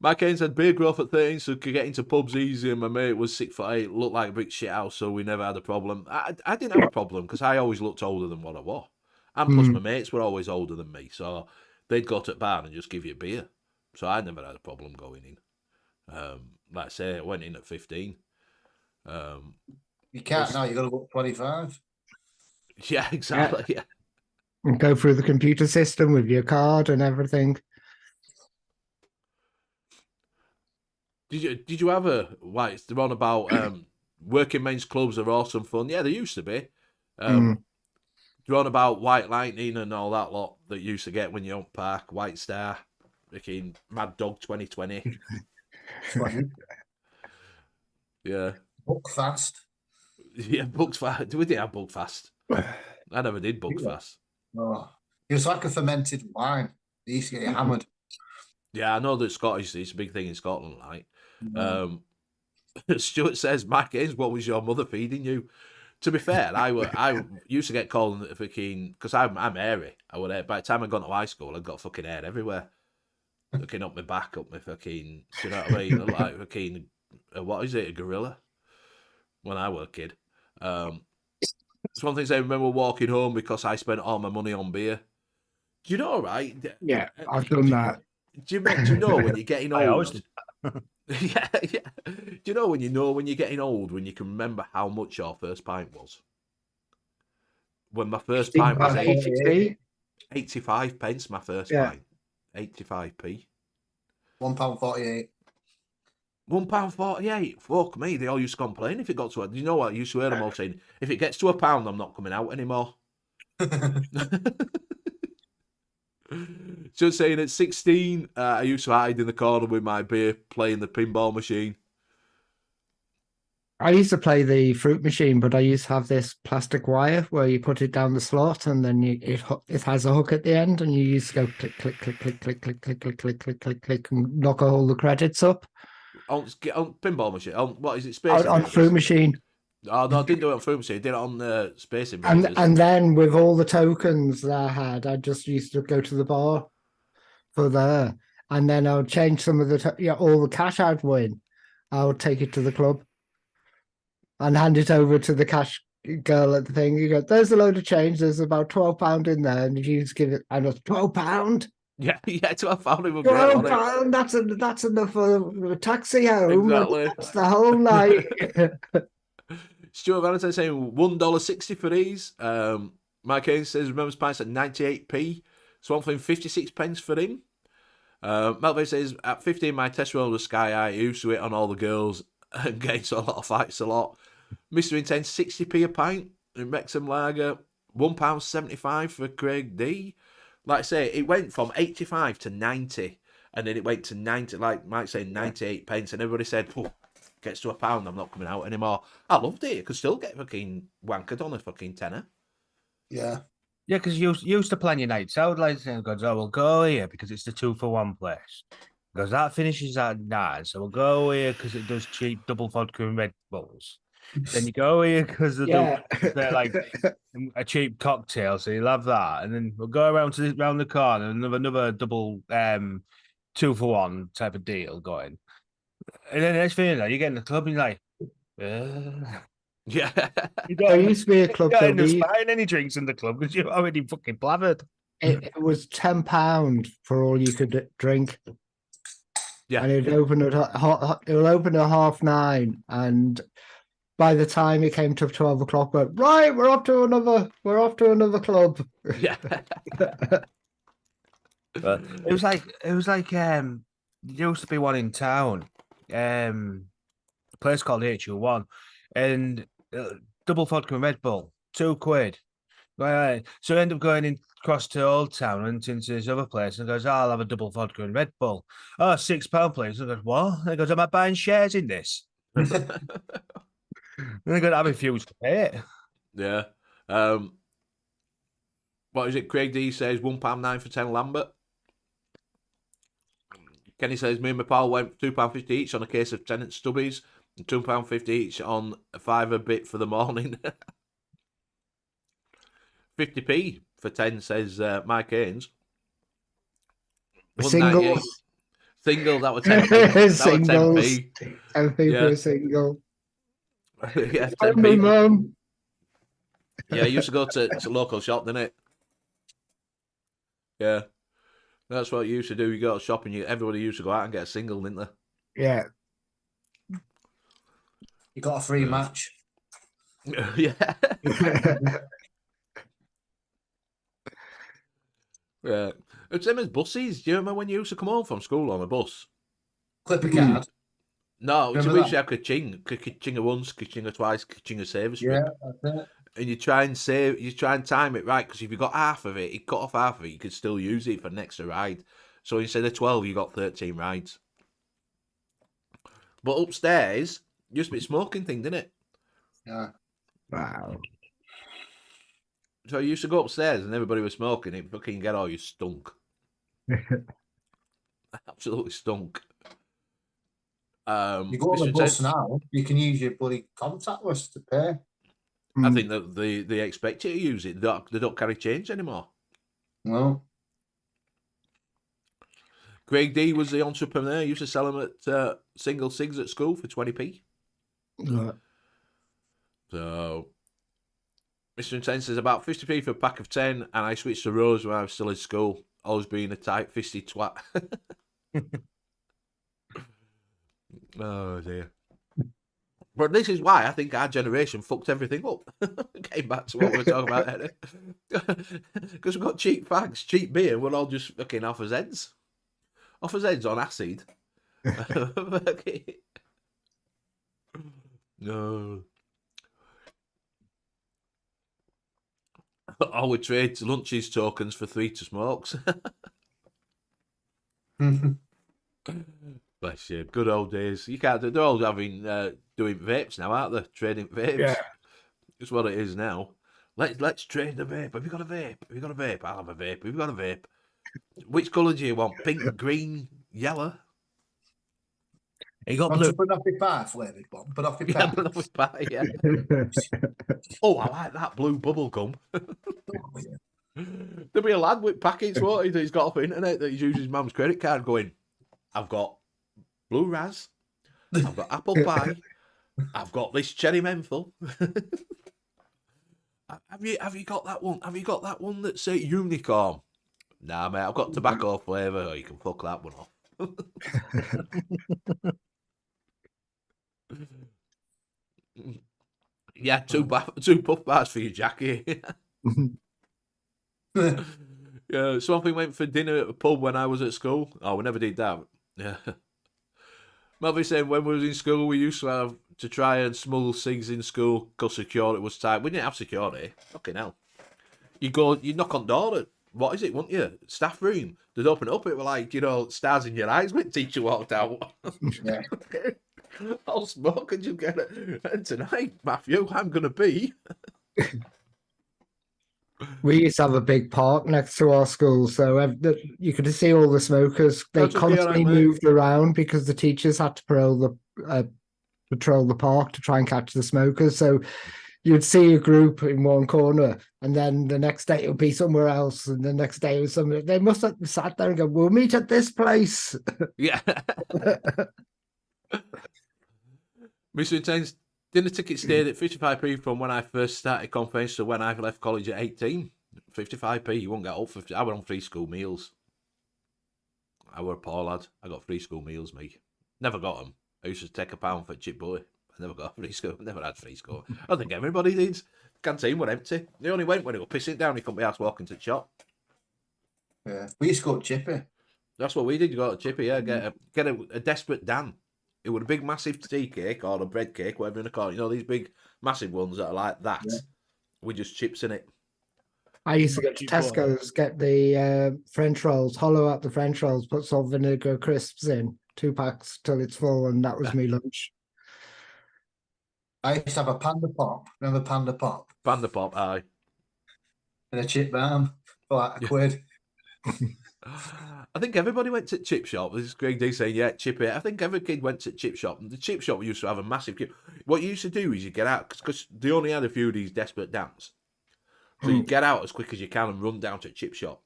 Mike Kane said beer growth at 13, so could get into pubs easy, and my mate was 6'8", looked like a brick shit house, so we never had a problem. I didn't have a problem because I always looked older than what I was. And plus my mates were always older than me, so they'd go to the bar and just give you a beer. So I never had a problem going in. Like I say, I went in at 15. You can't now, you got to look 25. Yeah, exactly. Yeah. And go through the computer system with your card and everything. Did you ever? Like they're on about working men's clubs are awesome fun. Yeah, they used to be. They're on about White Lightning and all that lot that you used to get when you're on Park, White Star, freaking Mad Dog 2020. Yeah. Buckfast. Yeah, Buckfast. We didn't have Buckfast. I never did Buckfast. Oh, it was like a fermented wine. They used to get hammered. Yeah, I know that Scottish it's a big thing in Scotland. Like, Stuart says, Mike Haynes, what was your mother feeding you? To be fair, I used to get called fucking because I'm hairy. I would by the time I got to high school, I got fucking hair everywhere, looking up my back, up my fucking. Do you know what I mean? Like fucking, what is it? A gorilla? When I was a kid, it's one thing I remember walking home because I spent all my money on beer. Do you know, right? Yeah, I've done that. Do you know when you're getting old? I always did. Yeah. Do you know when you're getting old, when you can remember how much your first pint was? When my first pint was 85 pence, my first pint. 85p. £1.48. £1.48. Fuck me, they all used to complain if it got to a... You know what? I used to hear them all saying, if it gets to £1, I'm not coming out anymore. Just saying, at 16, I used to hide in the corner with my beer, playing the pinball machine. I used to play the fruit machine, but I used to have this plastic wire where you put it down the slot, and then it has a hook at the end, and you used to go click, click, click, click, click, click, click, click, click, click, click, click, and knock all the credits up. On pinball machine? On what is it? Space on fruit machine. Oh no, I didn't do it on fruit machine. I did it on Space Invaders. And then with all the tokens that I had, I just used to go to the bar for there, and then I would change some of the all the cash I'd win. I would take it to the club and hand it over to the cash girl at the thing. You go, there's a load of change. There's about £12 in there, and you just give it. And it's £12. Yeah, £12. £12. That's enough for a taxi home. Exactly. That's the whole night. Stuart Valentine saying $1.60 for these. Mike Haynes says remembers pints at 98p. So I'm paying 56 pence for him. Melvin says at 15 my test run was sky high. I used to it on all the girls and get into a lot of fights a lot. Mr. Intense 60p a pint in Wrexham Lager. £1.75 for Craig D. Like I say, it went from 85 to 90, and then it went to 90, like Mike saying 98 pence, and everybody said, gets to £1, I'm not coming out anymore. I loved it. I could still get fucking wankered on a fucking tenner. Yeah. Yeah, because you used to plan your nights out. Like, goes, oh, we'll go here because it's the 2-for-1 place. Because that finishes at 9, so we'll go here because it does cheap double vodka and Red Bulls. Then you go here because they're like a cheap cocktail, so you'll have that, and then we'll go around the corner and have another double 2-for-1 type of deal going. And then the next thing you know, you get in the club and you're like, yeah. There used to be a club that was buying any drinks in the club because you're already fucking blathered. It was £10 for all you could drink. Yeah, and it'll open at 9:30, and by the time it came to 12 o'clock, right, we're off to another club. Yeah. But it was like there used to be one in town, a place called HU1, and double vodka and Red Bull, £2. Right. So I end up going in across to Old Town and into this other place, and goes, oh, I'll have a double vodka and Red Bull. Oh, £6, please. And I goes, what? And he goes, am I buying shares in this? And I got to have a few to pay it. Yeah. What is it? Craig D says £1.9 for 10 Lambert. Kenny says me and my pal went £2.50 each on a case of Tennant Stubbies and £2.50 each on a £5 bit for the morning. 50p for 10 says Mike Haynes. Singles. Single, that was 10p. Singles. 10p. 10p for a single. Yeah, My 10p. mum. Yeah, I used to go to local shop, didn't it? Yeah. That's what you used to do. You go to shop and everybody used to go out and get a single, didn't they? Yeah. You got a free match. Yeah. Yeah. It's same as buses. Do you remember when you used to come home from school on a bus? Clip a card. No, so Remember we that? used to have ka-ching once, ka-ching twice, ka-ching saver strip. Yeah, that's it. And you try and time it right, because if you got half of it, you cut off half of it, you could still use it for an extra ride. So instead of 12, you got 13 rides. But upstairs, used to be a smoking thing, didn't it? Yeah. Wow. So you used to go upstairs and everybody was smoking. It fucking get all you stunk. Absolutely stunk. You go on the Mr. bus Ted, now, you can use your bloody contactless to pay. I think that they expect you to use it. They don't carry change anymore. No. Craig D was the entrepreneur. He used to sell them at single cigs at school for 20p. Right. So, Mr. Intense says about 50p for a pack of 10, and I switched to Rose when I was still in school, always being a tight-fisted twat. Oh, dear. But this is why I think our generation fucked everything up. Came back to what we were talking about, Eddie. Because we've got cheap fags, cheap beer, we're all just fucking off as heads. Off his heads on acid. No. I would trade lunches tokens for 3 to smokes. Bless you. Good old days. You can't. They're all having doing vapes now, aren't they? Trading vapes. Yeah. It's what it is now. Let's trade the vape. Have you got a vape? Have you got a vape? I'll have a vape. Have you got a vape? Which colour do you want? Pink, green, yellow? You got Not blue. to put off your pie flavoured one, but off your Yeah, pie. but with pie, yeah. Oh, I like that blue bubble gum. There'll be a lad with packets, won't he, that he's got off the internet that he's using his mum's credit card going, I've got blue raz, I've got apple pie, I've got this cherry menthol. Have you got that one? Have you got that one that's a unicorn? Nah, mate, I've got tobacco flavour. Oh, you can fuck that one off. Yeah, two puff bars for you, Jackie. Yeah, something went for dinner at a pub when I was at school. Oh, we never did that. Yeah. Melvin saying when we was in school, we used to have to try and smuggle cigs in school because security was tight. We didn't have security. Fucking hell. You knock on door at, what is it, wouldn't you? Staff room. They'd open it up, it were like, stars in your eyes when teacher walked out. Yeah. I'll smoke and you get it. And tonight, Matthew, I'm going to be. We used to have a big park next to our school, so you could see all the smokers. They That's okay, constantly alright, mate. moved around because the teachers had to patrol the park to try and catch the smokers. So you'd see a group in one corner, and then the next day it would be somewhere else, and the next day it was somewhere. They must have sat there and go, "We'll meet at this place." Yeah. Mr. Intense, dinner ticket stayed at 55p from when I first started conference to when I left college at 18. 55p, you won't get up 50. I went on free school meals. I were a poor lad. I got free school meals, me. Never got them. I used to take £1 for a chip boy. I never got free school. Never had free school. I don't think everybody did. Canteen were empty. They only went when it was pissing down. You couldn't be asked walking to the shop. Yeah. We used to go to Chippy. That's what we did. You got a chippy, yeah. Get a desperate Dan. It was a big, massive tea cake or a bread cake, whatever you want to call it. You know, these big, massive ones that are like that with just chips in it. I used to go to Tesco's, get the French rolls, hollow out the French rolls, put salt vinegar crisps in, 2 packs till it's full, and that was me lunch. I used to have a Panda Pop. Remember Panda Pop? Panda Pop, aye. And a chip balm for like £1. I think everybody went to chip shop. This is Greg D saying, yeah, chip it. I think every kid went to chip shop. The chip shop used to have a massive chip. What you used to do is you get out, because they only had a few of these desperate Dans. So you get out as quick as you can and run down to a chip shop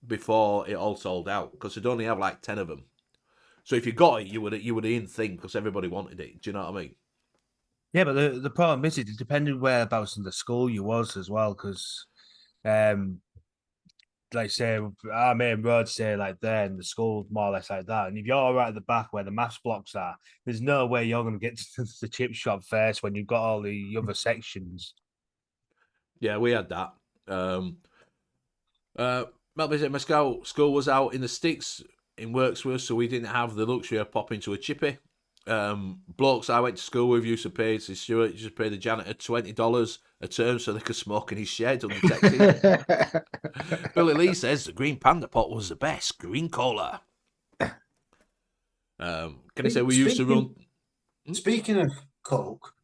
before it all sold out, because they'd only have like 10 of them. So if you got it, you would in thing because everybody wanted it. Do you know what I mean? Yeah, but the problem is it depended whereabouts in the school you was as well, because like say our main road, say like there, and the school more or less like that. And if you're right at the back where the maths blocks are, there's no way you're going to get to the chip shop first when you've got all the other sections. Yeah, we had that. My school was out in the sticks in Worksworth, so we didn't have the luxury of popping to a chippy. Blokes I went to school with used to pay, says Stuart, used to pay the janitor $20 a term so they could smoke in his shed undetected. Billy Lee says the green panda pot was the best. Green cola. Can I say we used to run... Speaking of Coke,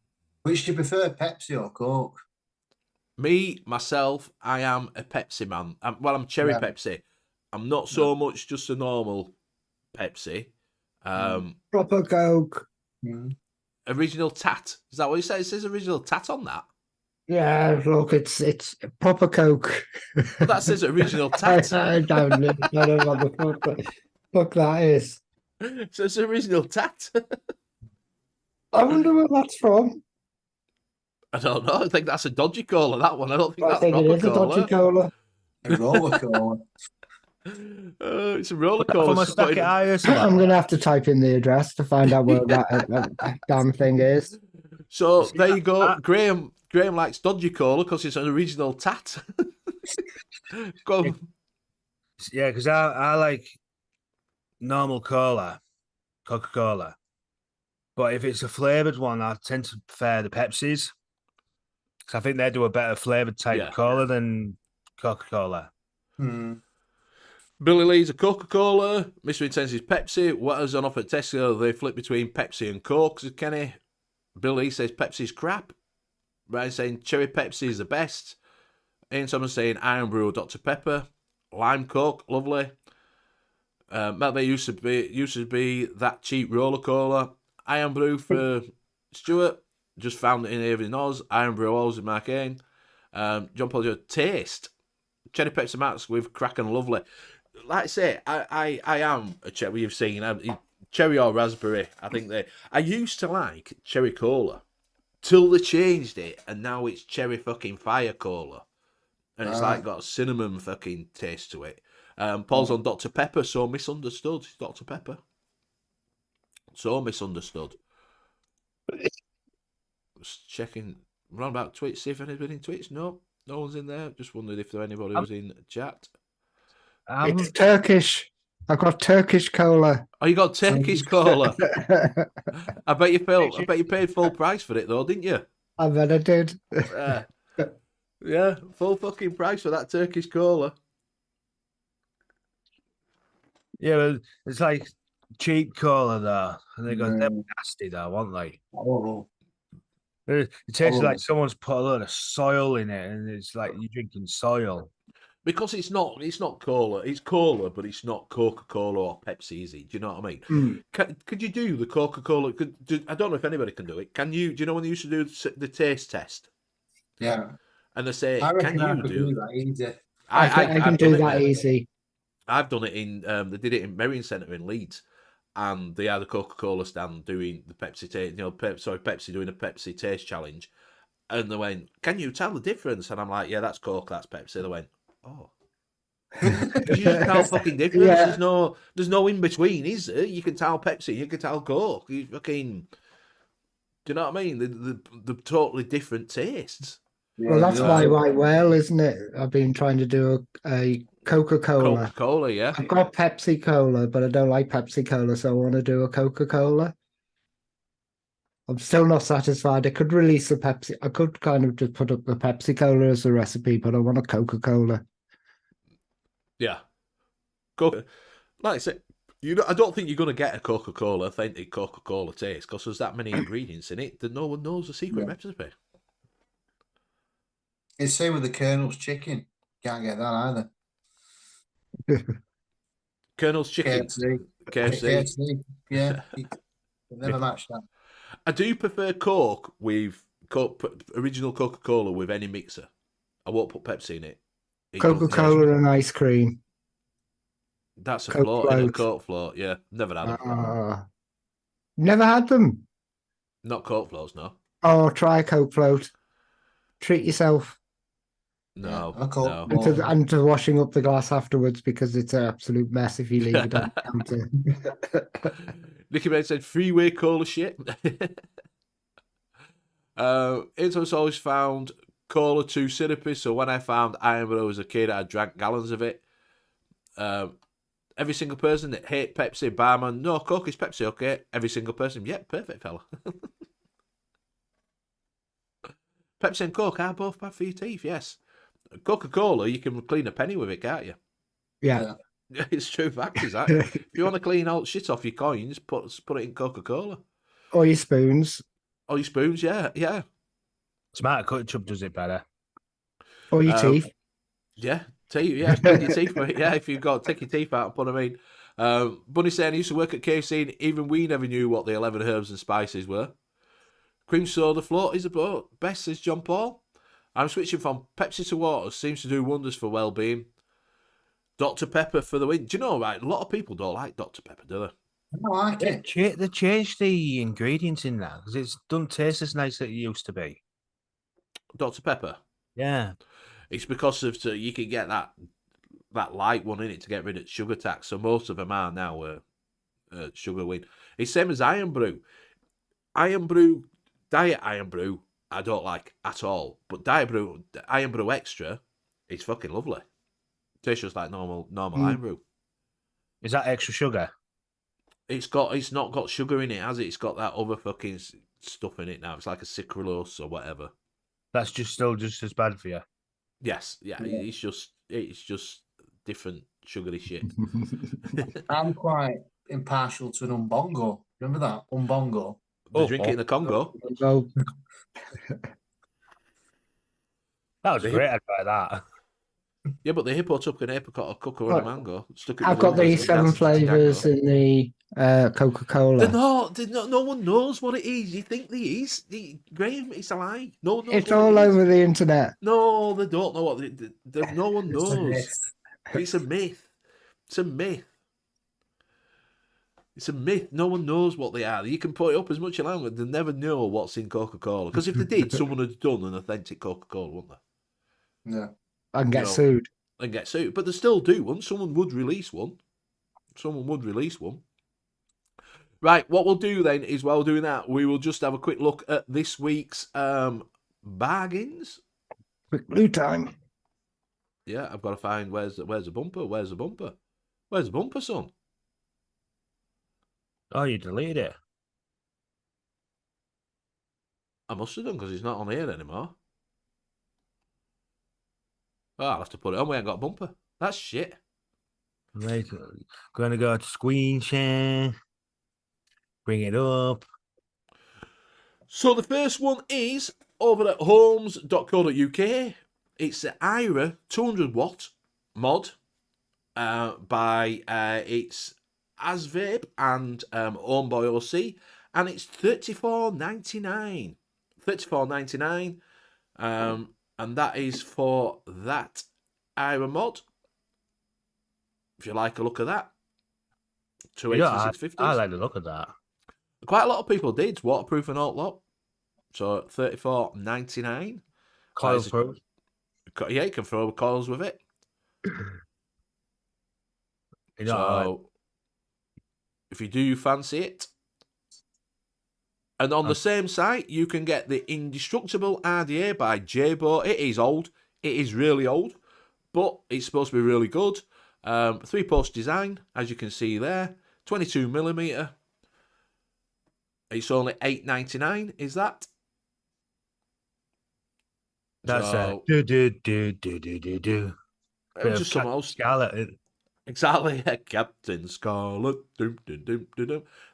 which do you prefer, Pepsi or Coke? Me, myself, I am a Pepsi man. I'm cherry Pepsi. I'm not so much just a normal Pepsi. Proper Coke. Original tat. Is that what it says? It says original tat on that. Yeah, look, it's proper Coke. But that says original tat. I don't know what the fuck that is. So it's original tat. I wonder where that's from. I don't know. I think that's a dodgy cola, that one. I don't think I that's think it proper is a cola. dodgy cola. A roller cola. It's a roller cola. From a stack of iron. I'm going to have to type in the address to find out where that damn thing is. So there you go. Graham likes dodgy cola because it's an original tat. Go on. Yeah, because I like normal cola, Coca-Cola. But if it's a flavoured one, I tend to prefer the Pepsis. Because I think they do a better flavoured type cola than Coca-Cola. Billy Lee's a Coca-Cola. Mr. Intense's Pepsi. What is on offer at Tesco? They flip between Pepsi and Coke, says Kenny. Billy says Pepsi's crap. Ryan saying Cherry Pepsi is the best. Ian Thomas saying Iron Brew or Dr. Pepper. Lime Coke, lovely. Melby used to be that cheap roller cola. Iron Brew for Stuart. Just found it in Evening Oz. Iron Brew Oz in Mark Ain. John Paul Joe, taste. Cherry Pepsi Max with crack and lovely. Like I say, I am a cherry. You've seen cherry or raspberry. I used to like cherry cola till they changed it, and now it's cherry fucking fire cola, and it's like got a cinnamon fucking taste to it. Paul's on Dr. Pepper, so misunderstood. Dr. Pepper, so misunderstood. Just checking round about Twitch, see if anybody's in Twitch. No one's in there. Just wondered if there anybody was in chat. It's Turkish. I've got Turkish cola. Oh, you got Turkish cola. I bet you paid full price for it though, didn't you? I bet I did. Yeah, full fucking price for that Turkish cola. Yeah, well, it's like cheap cola though, and they go, they're nasty though, aren't they? It tastes like someone's put a lot of soil in it, and it's like you're drinking soil. Because it's not cola. It's cola, but it's not Coca-Cola or Pepsi, is it? Do you know what I mean? Could you do the Coca-Cola? I don't know if anybody can do it. Can you? Do you know when they used to do the taste test? Yeah. And they say, I reckon can I you could do that easy. I can do that easy. I've done it in. They did it in Merrion Centre in Leeds, and they had a Coca-Cola stand doing the Pepsi taste. Pepsi doing a Pepsi taste challenge, and they went, "Can you tell the difference?" And I'm like, "Yeah, that's Coke, that's Pepsi." They went, "Oh." You just can't fucking difference. Yeah. There's no in between, is there? You can tell Pepsi, you can tell Coke. You fucking, do you know what I mean? The totally different tastes. Well, that's my right well, isn't it? I've been trying to do a Coca-Cola. Coca-Cola, yeah. I've got Pepsi Cola, but I don't like Pepsi Cola, so I want to do a Coca-Cola. I'm still not satisfied. I could release a Pepsi. I could kind of just put up the Pepsi Cola as a recipe, but I want a Coca-Cola. Yeah. Like I said, I don't think you're going to get a Coca-Cola, authentic Coca-Cola taste, because there's that many ingredients in it that no one knows the secret recipe. It's the same with the Colonel's chicken. Can't get that either. Colonel's chicken. KFC. Yeah. Never matched that. I do prefer Coke with original Coca-Cola with any mixer. I won't put Pepsi in it. Coca-Cola and ice cream. That's a float in a Coke float. Yeah, never had them. Never had them. Not Coke floats, no. Oh, try a Coke float. Treat yourself. No, And to washing up the glass afterwards because it's an absolute mess if you leave it on the counter. Nicky Bates said freeway cola shit. It's always found cola too syrupy, so when I found Iron Brew as a kid, I drank gallons of it. Every single person that hate Pepsi, barman, no, Coke is Pepsi, okay? Every single person, yep, perfect, fella. Pepsi and Coke are both bad for your teeth, yes. Coca-Cola, you can clean a penny with it, can't you? Yeah. It's true fact, is that? If you want to clean all shit off your coins, put it in Coca-Cola. Or your spoons. Or your spoons, yeah. Smart ketchup does it better. Or your teeth. Yeah, teeth, yeah, clean your teeth with it. Yeah, if you've got, take your teeth out and put them in. Bunny saying he used to work at KFC and even we never knew what the 11 herbs and spices were. Cream soda float is the best, says John Paul. I'm switching from Pepsi to water. Seems to do wonders for well-being. Dr. Pepper for the win. Do you know, right, a lot of people don't like Dr. Pepper, do they? I like it. They changed the ingredients in that because it doesn't taste as nice as it used to be. Dr. Pepper? Yeah. It's because of you can get that light one in it to get rid of sugar tax. So most of them are now sugar win. It's same as Iron Brew. Diet Iron Brew, I don't like at all. But Iron Brew Extra, it's fucking lovely. Tastes just like normal Iron Brew. Is that extra sugar? It's not got sugar in it, has it? It's got that other fucking stuff in it now. It's like a sucralose or whatever. That's still just as bad for you. Yes, yeah. It's just different sugary shit. I'm quite impartial to an umbongo. Remember that umbongo? They drink it in the Congo. That was great. I'd buy that. Yeah, but the hippo took an apricot, a cocoa, and a mango. I've got the 7 flavours in the Coca-Cola. No one knows what it is. You think there is? Graham, it's a lie. No one knows. It's all over the internet. No, they don't know what. No one knows. It's a myth. It's a myth. It's a myth. No one knows what they are. You can put it up as much as you like, but they never know what's in Coca-Cola. Because if they did, someone had done an authentic Coca-Cola, wouldn't they? Yeah. And get sued. And get sued. But they still do one. Someone would release one. Right, what we'll do then is while we're doing that, we will just have a quick look at this week's bargains. Quick blue time. Yeah, I've got to find where's the bumper? Where's the bumper? Where's the bumper, son? Oh, you deleted it. I must have done because it's not on here anymore. Oh, I'll have to put it on. We ain't got a bumper. That's shit. Right, going to go to screen share. Bring it up. So the first one is over at homes.co.uk. It's the IRA 200 watt mod by it's N.U.V.S and owned by OC, and it's $34.99. $34.99. And that is for that IRA mod. If you like a look at that. 286.50. I like the look of that. Quite a lot of people did. Waterproof and all lot. So $34.99. Coil proof. Yeah, you can throw coils with it. So if you do fancy it. And on the same site, you can get the Indestructible RDA by J-Bo. It is old. It is really old. But it's supposed to be really good. 3-post design, as you can see there. 22mm. It's only $8.99, is that? That's so, do. Just some old Scarlet. Exactly, Captain Scarlet.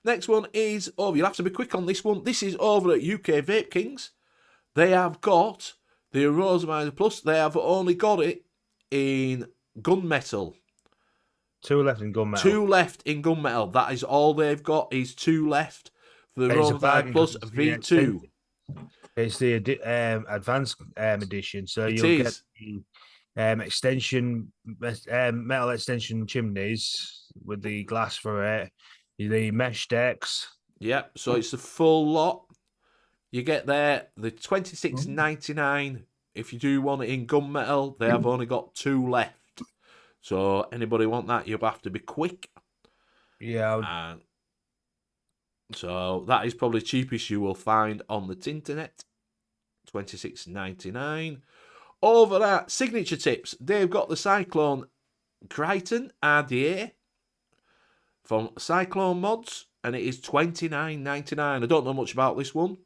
Next one is over. You'll have to be quick on this one. This is over at UK Vape Kings. They have got the Rosamizer Plus. They have only got it in gunmetal. 2 left in gunmetal. 2 left in gunmetal. That is all they've got. Is 2 left for the Rosamizer Plus V2. It's the advanced edition, so It you'll is. get the extension metal extension chimneys with the glass for it, the mesh decks. Yeah, so it's the full lot. You get there the $26.99. If you do want it in gunmetal, they have only got 2 left. So anybody want that, you'll have to be quick. Yeah. So that is probably the cheapest you will find on the internet. $26.99. Over at Signature Tips, they've got the Cyclone Crichton RDA. from Cyclone Mods, and it is $29.99. I don't know much about this one.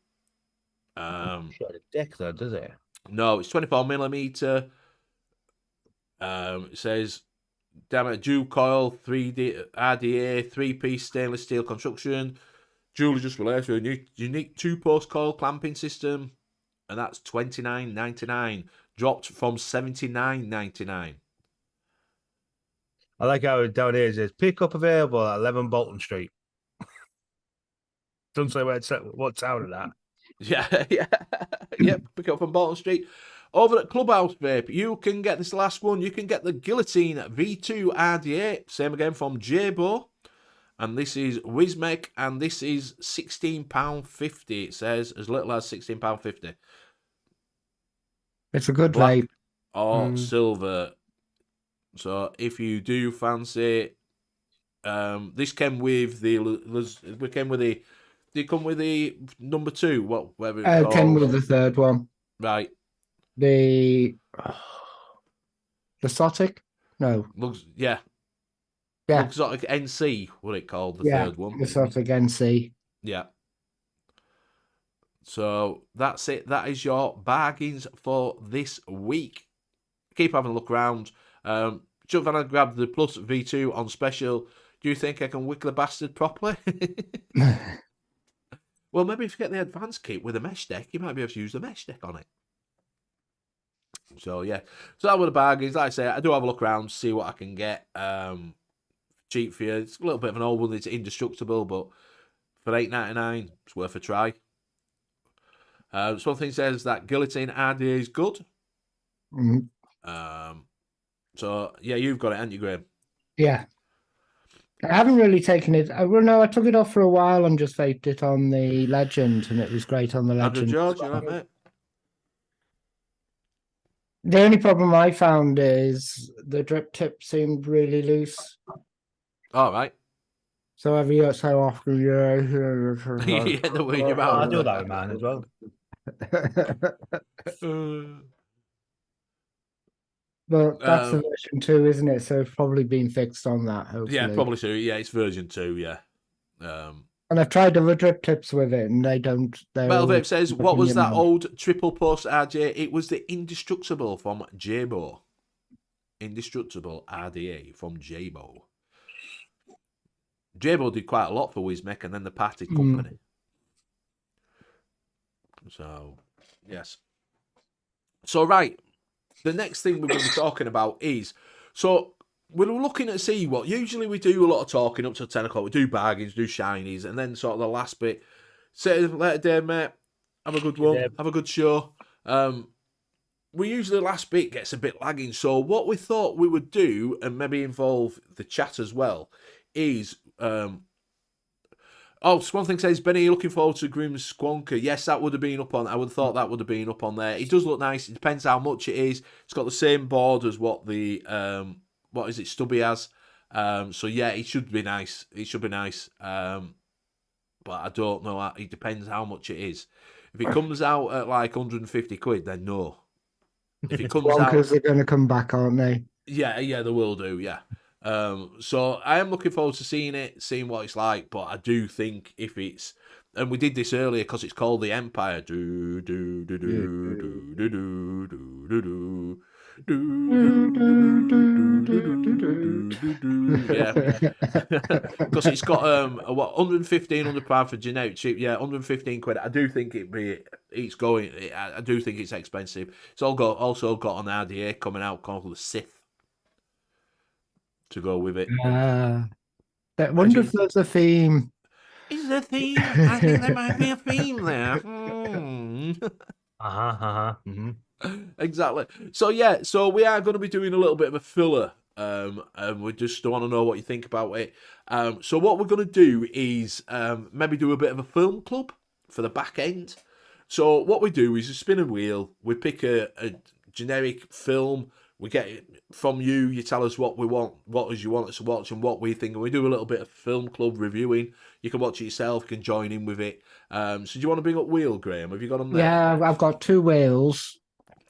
Shot a dick though, does it? No, it's 24mm. It says dual coil, 3D RDA, 3-piece stainless steel construction. Dual just released with a unique 2-post coil clamping system, and that's $29.99, dropped from $79.99. I like how down here it says pickup available at 11 Bolton Street. Doesn't say what town of that. Yeah, yep. Pick it up from Bolton Street. Over at Clubhouse Vape, you can get this last one. You can get the Guillotine V2 RD8. Same again from Jabo. And this is N.U.V.S, and this is £16.50. It says as little as £16.50. It's a good Black vape. or silver. So if you do fancy, this came with the. We came with the. Did it come with the number 2? Whatever it's called. Came with the third one. Right. The Sotic? No. Looks yeah. Exotic NC, what it called, the third one. The Sotic NC. Yeah. So that's it. That is your bargains for this week. Keep having a look around. Jump and grab the Plus V2 on special. Do you think I can wick the bastard properly? Well, maybe if you get the advanced kit with a mesh deck, you might be able to use the mesh deck on it. So, yeah. So that were the bargains. Like I say, I do have a look around, see what I can get. Cheap for you. It's a little bit of an old one. It's indestructible, but for $8.99, it's worth a try. Something says that Guillotine RDA is good. Mm-hmm. So, yeah, you've got it, haven't you, Graham? Yeah. I haven't really taken it. Well, no, I took it off for a while and just vaped it on the Legend, and it was great on the Andrew Legend. George, you right, mate? The only problem I found is the drip tip seemed really loose. All right. So every so often, You end up with your mouth. I do that with mine as well. But that's the version 2, isn't it? So it's probably been fixed on that, hopefully. Yeah, probably so. Yeah, it's version 2, yeah. And I've tried other drip tips with it, and they don't. Metal Vape says, what was that old triple post RJ? It was the Indestructible from Jabo. Indestructible RDA from Jabo. Jabo did quite a lot for N.U.V.S, and then the party company. So, yes. So, right. The next thing we're going to be talking about is, so we're looking at see what, usually we do a lot of talking up to 10 o'clock, we do bargains, do shinies, and then sort of the last bit, say later, Dave, mate, have a good one, have a good show. We usually the last bit gets a bit lagging, so what we thought we would do, and maybe involve the chat as well, is, Swan Thing says, Benny, you looking forward to Grimm's Squonker? Yes, that would have been up on, I would have thought that would have been up on there. It does look nice. It depends how much it is. It's got the same board as what the, what is it, Stubby has. So yeah, it should be nice. It should be nice. But I don't know. It depends how much it is. If it comes out at like 150 quid, then no. If it comes Squonkers are going to come back, aren't they? Yeah, they will do, yeah. So I am looking forward to seeing it, seeing what it's like, but I do think if it's, and we did this earlier because it's called the Empire. Yeah, because it's got what 115 pound for generic cheap. Yeah, 115 quid. I do think it's going. I do think it's expensive. It's also got an RDA coming out called the Sith to go with it. I wonder if there's a theme. Is there a theme? I think there might be a theme there. Exactly. So yeah, so we are going to be doing a little bit of a filler, and we just want to know what you think about it. So what we're going to do is maybe do a bit of a film club for the back end. So what we do is a spin a wheel. We pick a generic film. We get it from you. You tell us what we want, what as you want us to watch, and what we think. And we do a little bit of film club reviewing. You can watch it yourself. You can join in with it. So do you want to bring up wheel, Graham? Have you got them there? Yeah, I've got 2 wheels.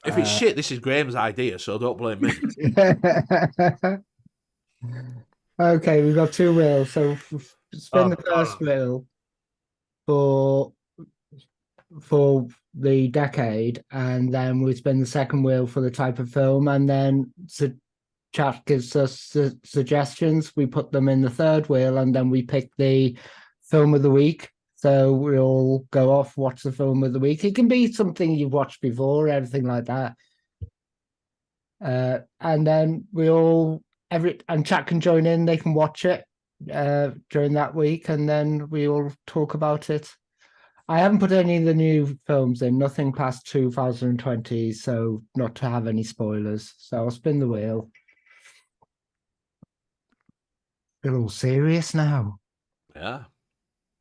If it's shit, this is Graham's idea, so don't blame me. Okay, we've got two wheels. So spin Oh, the first wheel for the decade, and then we spin the second wheel for the type of film, and then chat gives us suggestions. We put them in the third wheel, and then we pick the film of the week. So we all go off, watch the film of the week. It can be something you've watched before, everything like that. And then we all and chat can join in. They can watch it during that week, and then we all talk about it. I haven't put any of the new films in, nothing past 2020, so not to have any spoilers. So I'll spin the wheel. Feel all serious now. Yeah.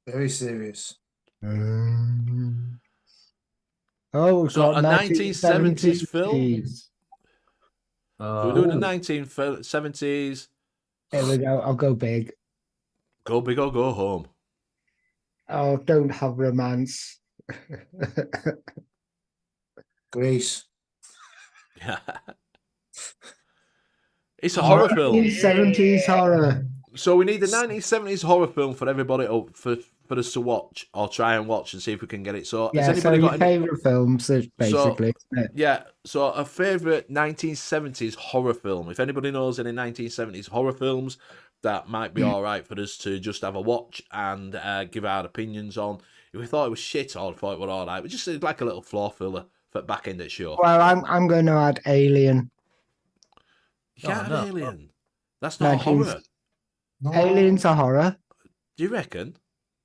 Very serious. Oh, we've So got a 1970s film? We're doing a 1970s. Here we go. I'll go big. Go big or go home. Oh, don't have romance. Grease. Yeah. It's a horror film. 70s horror. So we need a 1970s horror film for everybody for us to watch or try and watch and see if we can get it. So Yeah, has so anybody your got any? favourite films, basically. isn't it? Yeah, so a favourite 1970s horror film. If anybody knows any 1970s horror films that might be all right for us to just have a watch and give our opinions on. If we thought it was shit or thought it was all right, we just like a little floor filler for back end of the show. Well, I'm going to add Alien. You can't have Alien. That's 19 not a horror. No. Alien's a horror. Do you reckon?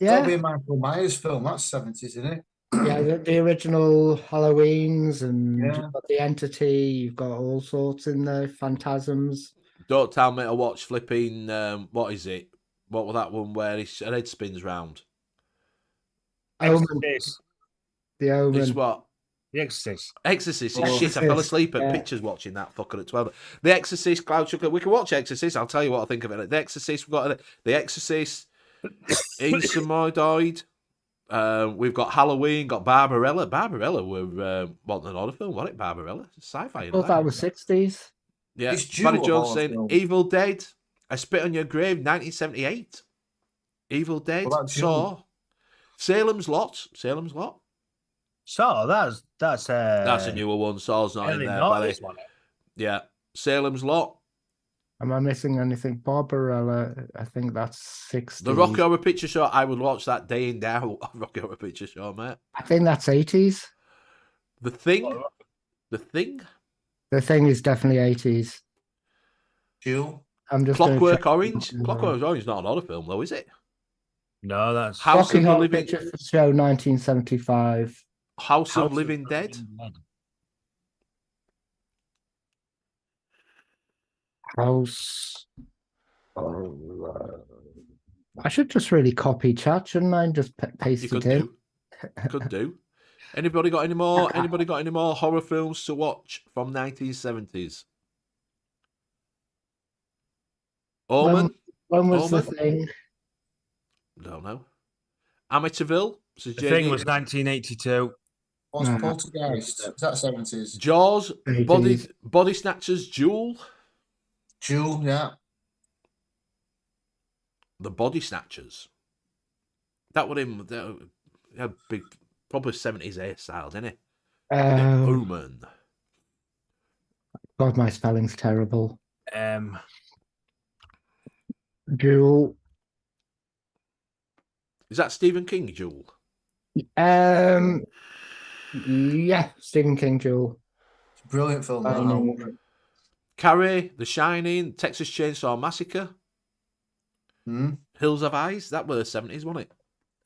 That'll be Yeah. a Michael Myers film. That's 70s, isn't it? Yeah, the original Halloweens and Yeah. you've got the Entity, you've got all sorts in there, Phantasms. Don't tell me to watch flipping, what is it? What was that one where his head spins round? Omen. Exorcist. The Omen. It's what? The Exorcist. Exorcist. Oh, Shit, I fell Exorcist, asleep at yeah. pictures watching that fucker at 12. The Exorcist, Cloud Chocolate. We can watch Exorcist. I'll tell you what I think of it. The Exorcist, we've got The Exorcist, Insommoid. We've got Halloween, got Barbarella. Barbarella were wanting an horror film, wasn't it? Barbarella. It's sci-fi. I thought that was 60s. Yeah. It's due Barry a Jones horror saying film. Evil Dead, I Spit on Your Grave, 1978. Evil Dead, What about Saw. Salem's Lot. Salem's Lot. So that's a newer one. Saw's not in Really there, not Barry. this one. Yeah. Salem's Lot. Am I missing anything? Barbarella, I think that's 60s. The Rocky Horror Picture Show, I would watch that day in, day out. Rocky Horror Picture Show, mate. I think that's 80s. The Thing. The Thing. The Thing is definitely 80s. Jill. I'm just gonna Clockwork check- Orange. Clockwork Orange is not an horror film, though, is it? No, that's House Rocky of the Horror Living. Picture Show 1975. House of Living Dead. House. I should just really copy chat, shouldn't I? And just paste You it could in. do. Could do. Anybody got any more? Anybody got any more horror films to watch from 1970s? Omen. When was the Omen? thing? Don't know. Amityville. The Thing was 1982. What's Nah. Poltergeist? Is that 70s? Jaws. 80s. Body Snatchers. Jewel. Jewel, yeah. The Body Snatchers. That would him. Yeah, big, probably 70s hairstyle, didn't it? Omen. God, my spelling's terrible. Um, Jewel. Is that Stephen King? Jewel. Yeah, Stephen King Jewel. It's a brilliant film. that, Shining. though. Carrie. The Shining. Texas Chainsaw Massacre. Hmm? Hills of Eyes. That were the 70s, wasn't it?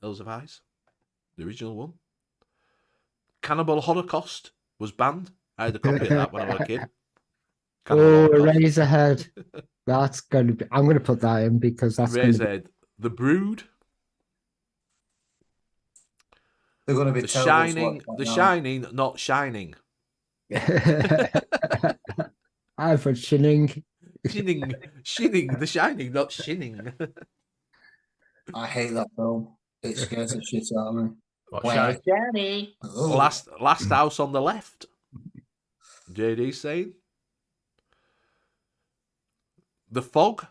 Hills of Eyes. The original one. Cannibal Holocaust was banned. I had a copy of that when I was a kid. Cannibal Oh, Holocaust. Razorhead. That's going to be. I'm going to put that in because that's going to be. Razorhead. The Brood. They're going to be The terrible to Shining. watch right The now. Shining, not Shining. I put Shining. Shining. Shining. The Shining, not Shining. I hate that film. It scares the shit out of me. what, Where's Shine? Johnny? Oh. Last House on the Left. JD saying. The Fog.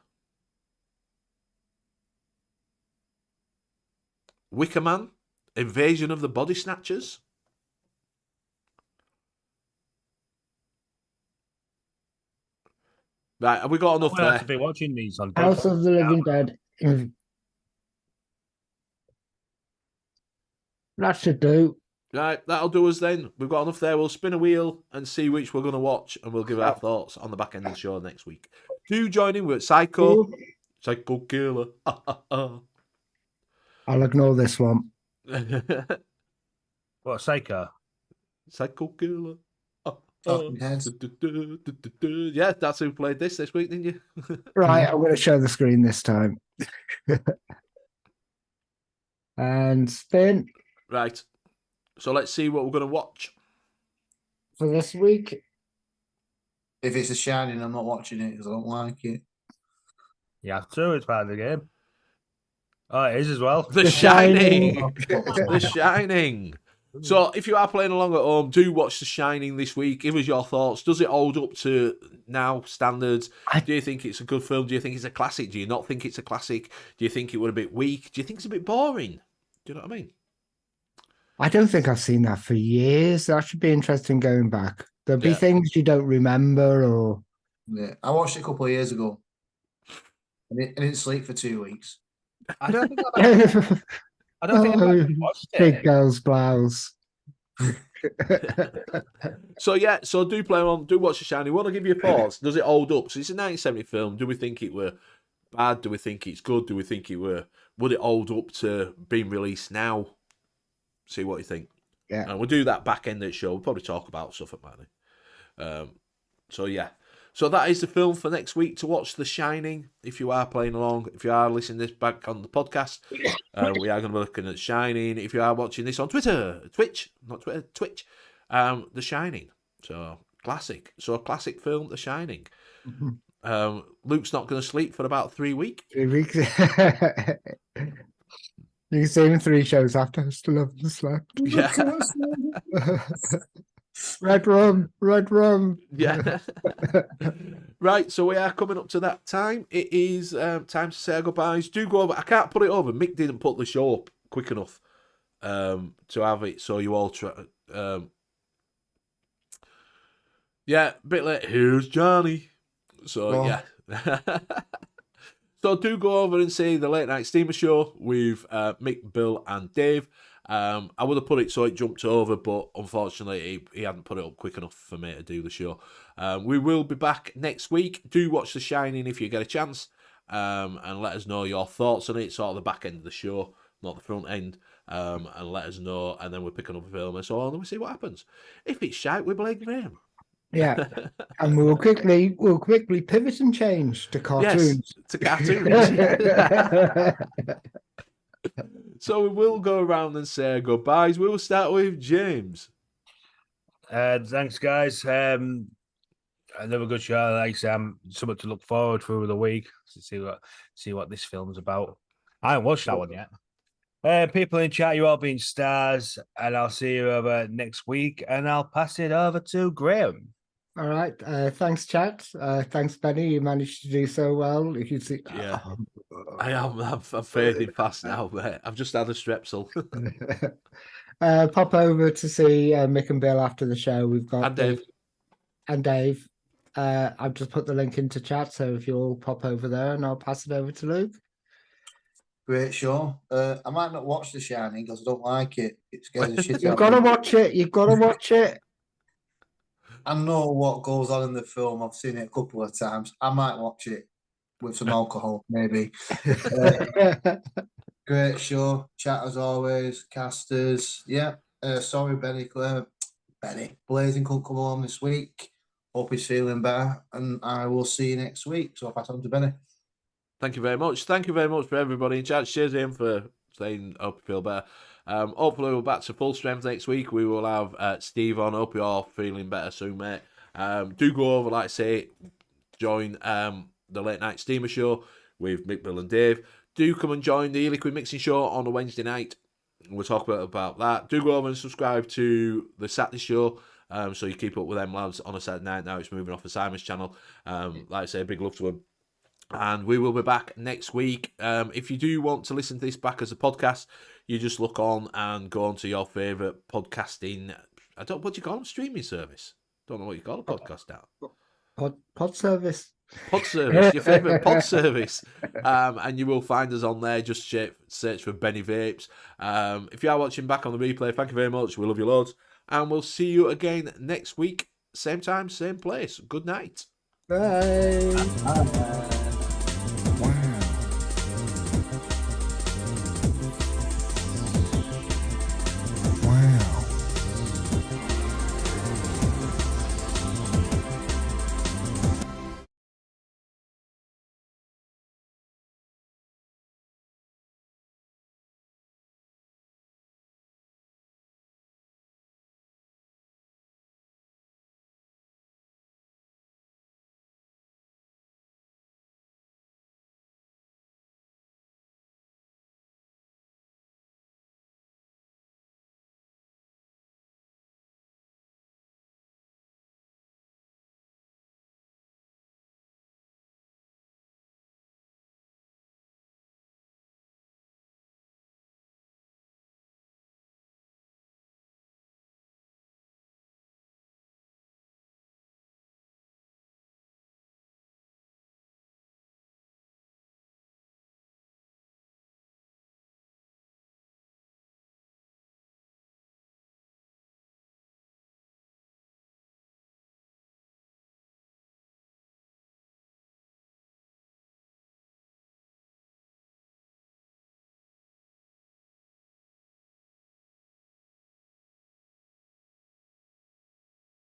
Wicker Man, Invasion of the Body Snatchers. Right, have we got enough We'll have there? to be watching these on House of the Living Dead. That should do. Right, that'll do us then. We've got enough there. We'll spin a wheel and see which we're going to watch, and we'll give our thoughts on the back end of the show next week. Do join in with Psycho Killer. I'll ignore this one. What, Psycho? Psycho Killer. Talking Heads. Yeah, that's who played this week, didn't you? Right, I'm going to show the screen this time. And spin Right. So let's see what we're going to watch. for this week. If it's a Shining, I'm not watching it because I don't like it. You have to, it's part of the game. Oh, it is as well. The Shining. The Shining. So if you are playing along at home, do watch The Shining this week. Give us your thoughts. Does it hold up to now standards? Do you think it's a good film? Do you think it's a classic? Do you not think it's a classic? Do you think it was a bit weak? Do you think it's a bit boring? Do you know what I mean? I don't think I've seen that for years. That should be interesting going back. There'll be Yeah. things you don't remember or... Yeah, I watched it a couple of years ago. I didn't sleep for 2 weeks. I don't think I've Oh, watched Big it. girl's blouse. So yeah, so do play on, do watch The Shining. Want to give your thoughts? Does it hold up? So it's a 1970 film. Do we think it were bad? Do we think it's good? Do we think it were? Would it hold up to being released now? See what you think. Yeah, and we'll do that back end of the show. We'll probably talk about stuff about it. So yeah. So that is the film for next week to watch, The Shining. If you are playing along, if you are listening to this back on the podcast, we are going to be looking at Shining. If you are watching this on Twitch, The Shining. So classic. So a classic film, The Shining. Luke's not going to sleep for about 3 weeks. 3 weeks. You can see him 3 shows after I still haven't slept. Yeah. Red rum. Yeah. Right, so we are coming up to that time. It is time to say our goodbyes. Do go over. I can't put it over. Mick didn't put the show up quick enough to have it, so you all try. Yeah, a bit late. Here's Johnny. So, yeah. So do go over and see the Late Night Steamer Show with Mick, Bill and Dave. I would have put it so it jumped over, but unfortunately he hadn't put it up quick enough for me to do the show. We will be back next week. Do watch The Shining if you get a chance, and let us know your thoughts on it, sort of the back end of the show, not the front end, and let us know, and then we'll pick another film and so on, and we'll see what happens. If it's shite, we blame Graham. Yeah, and we'll quickly pivot and change to cartoons. Yes, to cartoons. So we will go around and say our goodbyes. We will start with James. Thanks, guys. Another good show. Like something to look forward to the week to see what this film's about. I haven't watched that one yet. People in chat, you all been stars, and I'll see you over next week. And I'll pass it over to Graham. All right. Thanks, chat. Thanks, Benny. You managed to do so well. You can see. Yeah. I'm fading fast now, mate. I've just had a strepsil. Pop over to see Mick and Bill after the show. We've got and Dave. I've just put the link into chat, so if you all pop over there, and I'll pass it over to Luke. Great show. I might not watch The Shining because I don't like it. It scares the shit out You've of got to me. watch it. You've got to watch it. I know what goes on in the film. I've seen it a couple of times. I might watch it with some alcohol, maybe. Great show. Chat as always. Casters. Yeah. Sorry, Benny. Blazing couldn't come home this week. Hope he's feeling better. And I will see you next week. So I'll pass on to Benny. Thank you very much. Thank you very much for everybody in chat. Cheers in for saying, hope you feel better. Hopefully we're back to full strength next week. We will have Steve on. Hope you're all feeling better soon, mate. Do go over, like I say, join the Late Night Steamer Show with Mick, Bill and Dave. Do come and join the Liquid Mixing Show on a Wednesday night. We'll talk about that. Do go over and subscribe to the Saturday Show, so you keep up with them lads on a Saturday night. Now it's moving off the Simon's channel. Like I say, big love to them. And we will be back next week. If you do want to listen to this back as a podcast, you just look on and go on to your favourite podcasting. What do you call them? Streaming service. Don't know what you call a podcast now. Pod service. Pod service, your favourite pod service. And you will find us on there. Just search for Benny Vapes. If you are watching back on the replay, thank you very much. We love you loads. And we'll see you again next week. Same time, same place. Good night. Bye.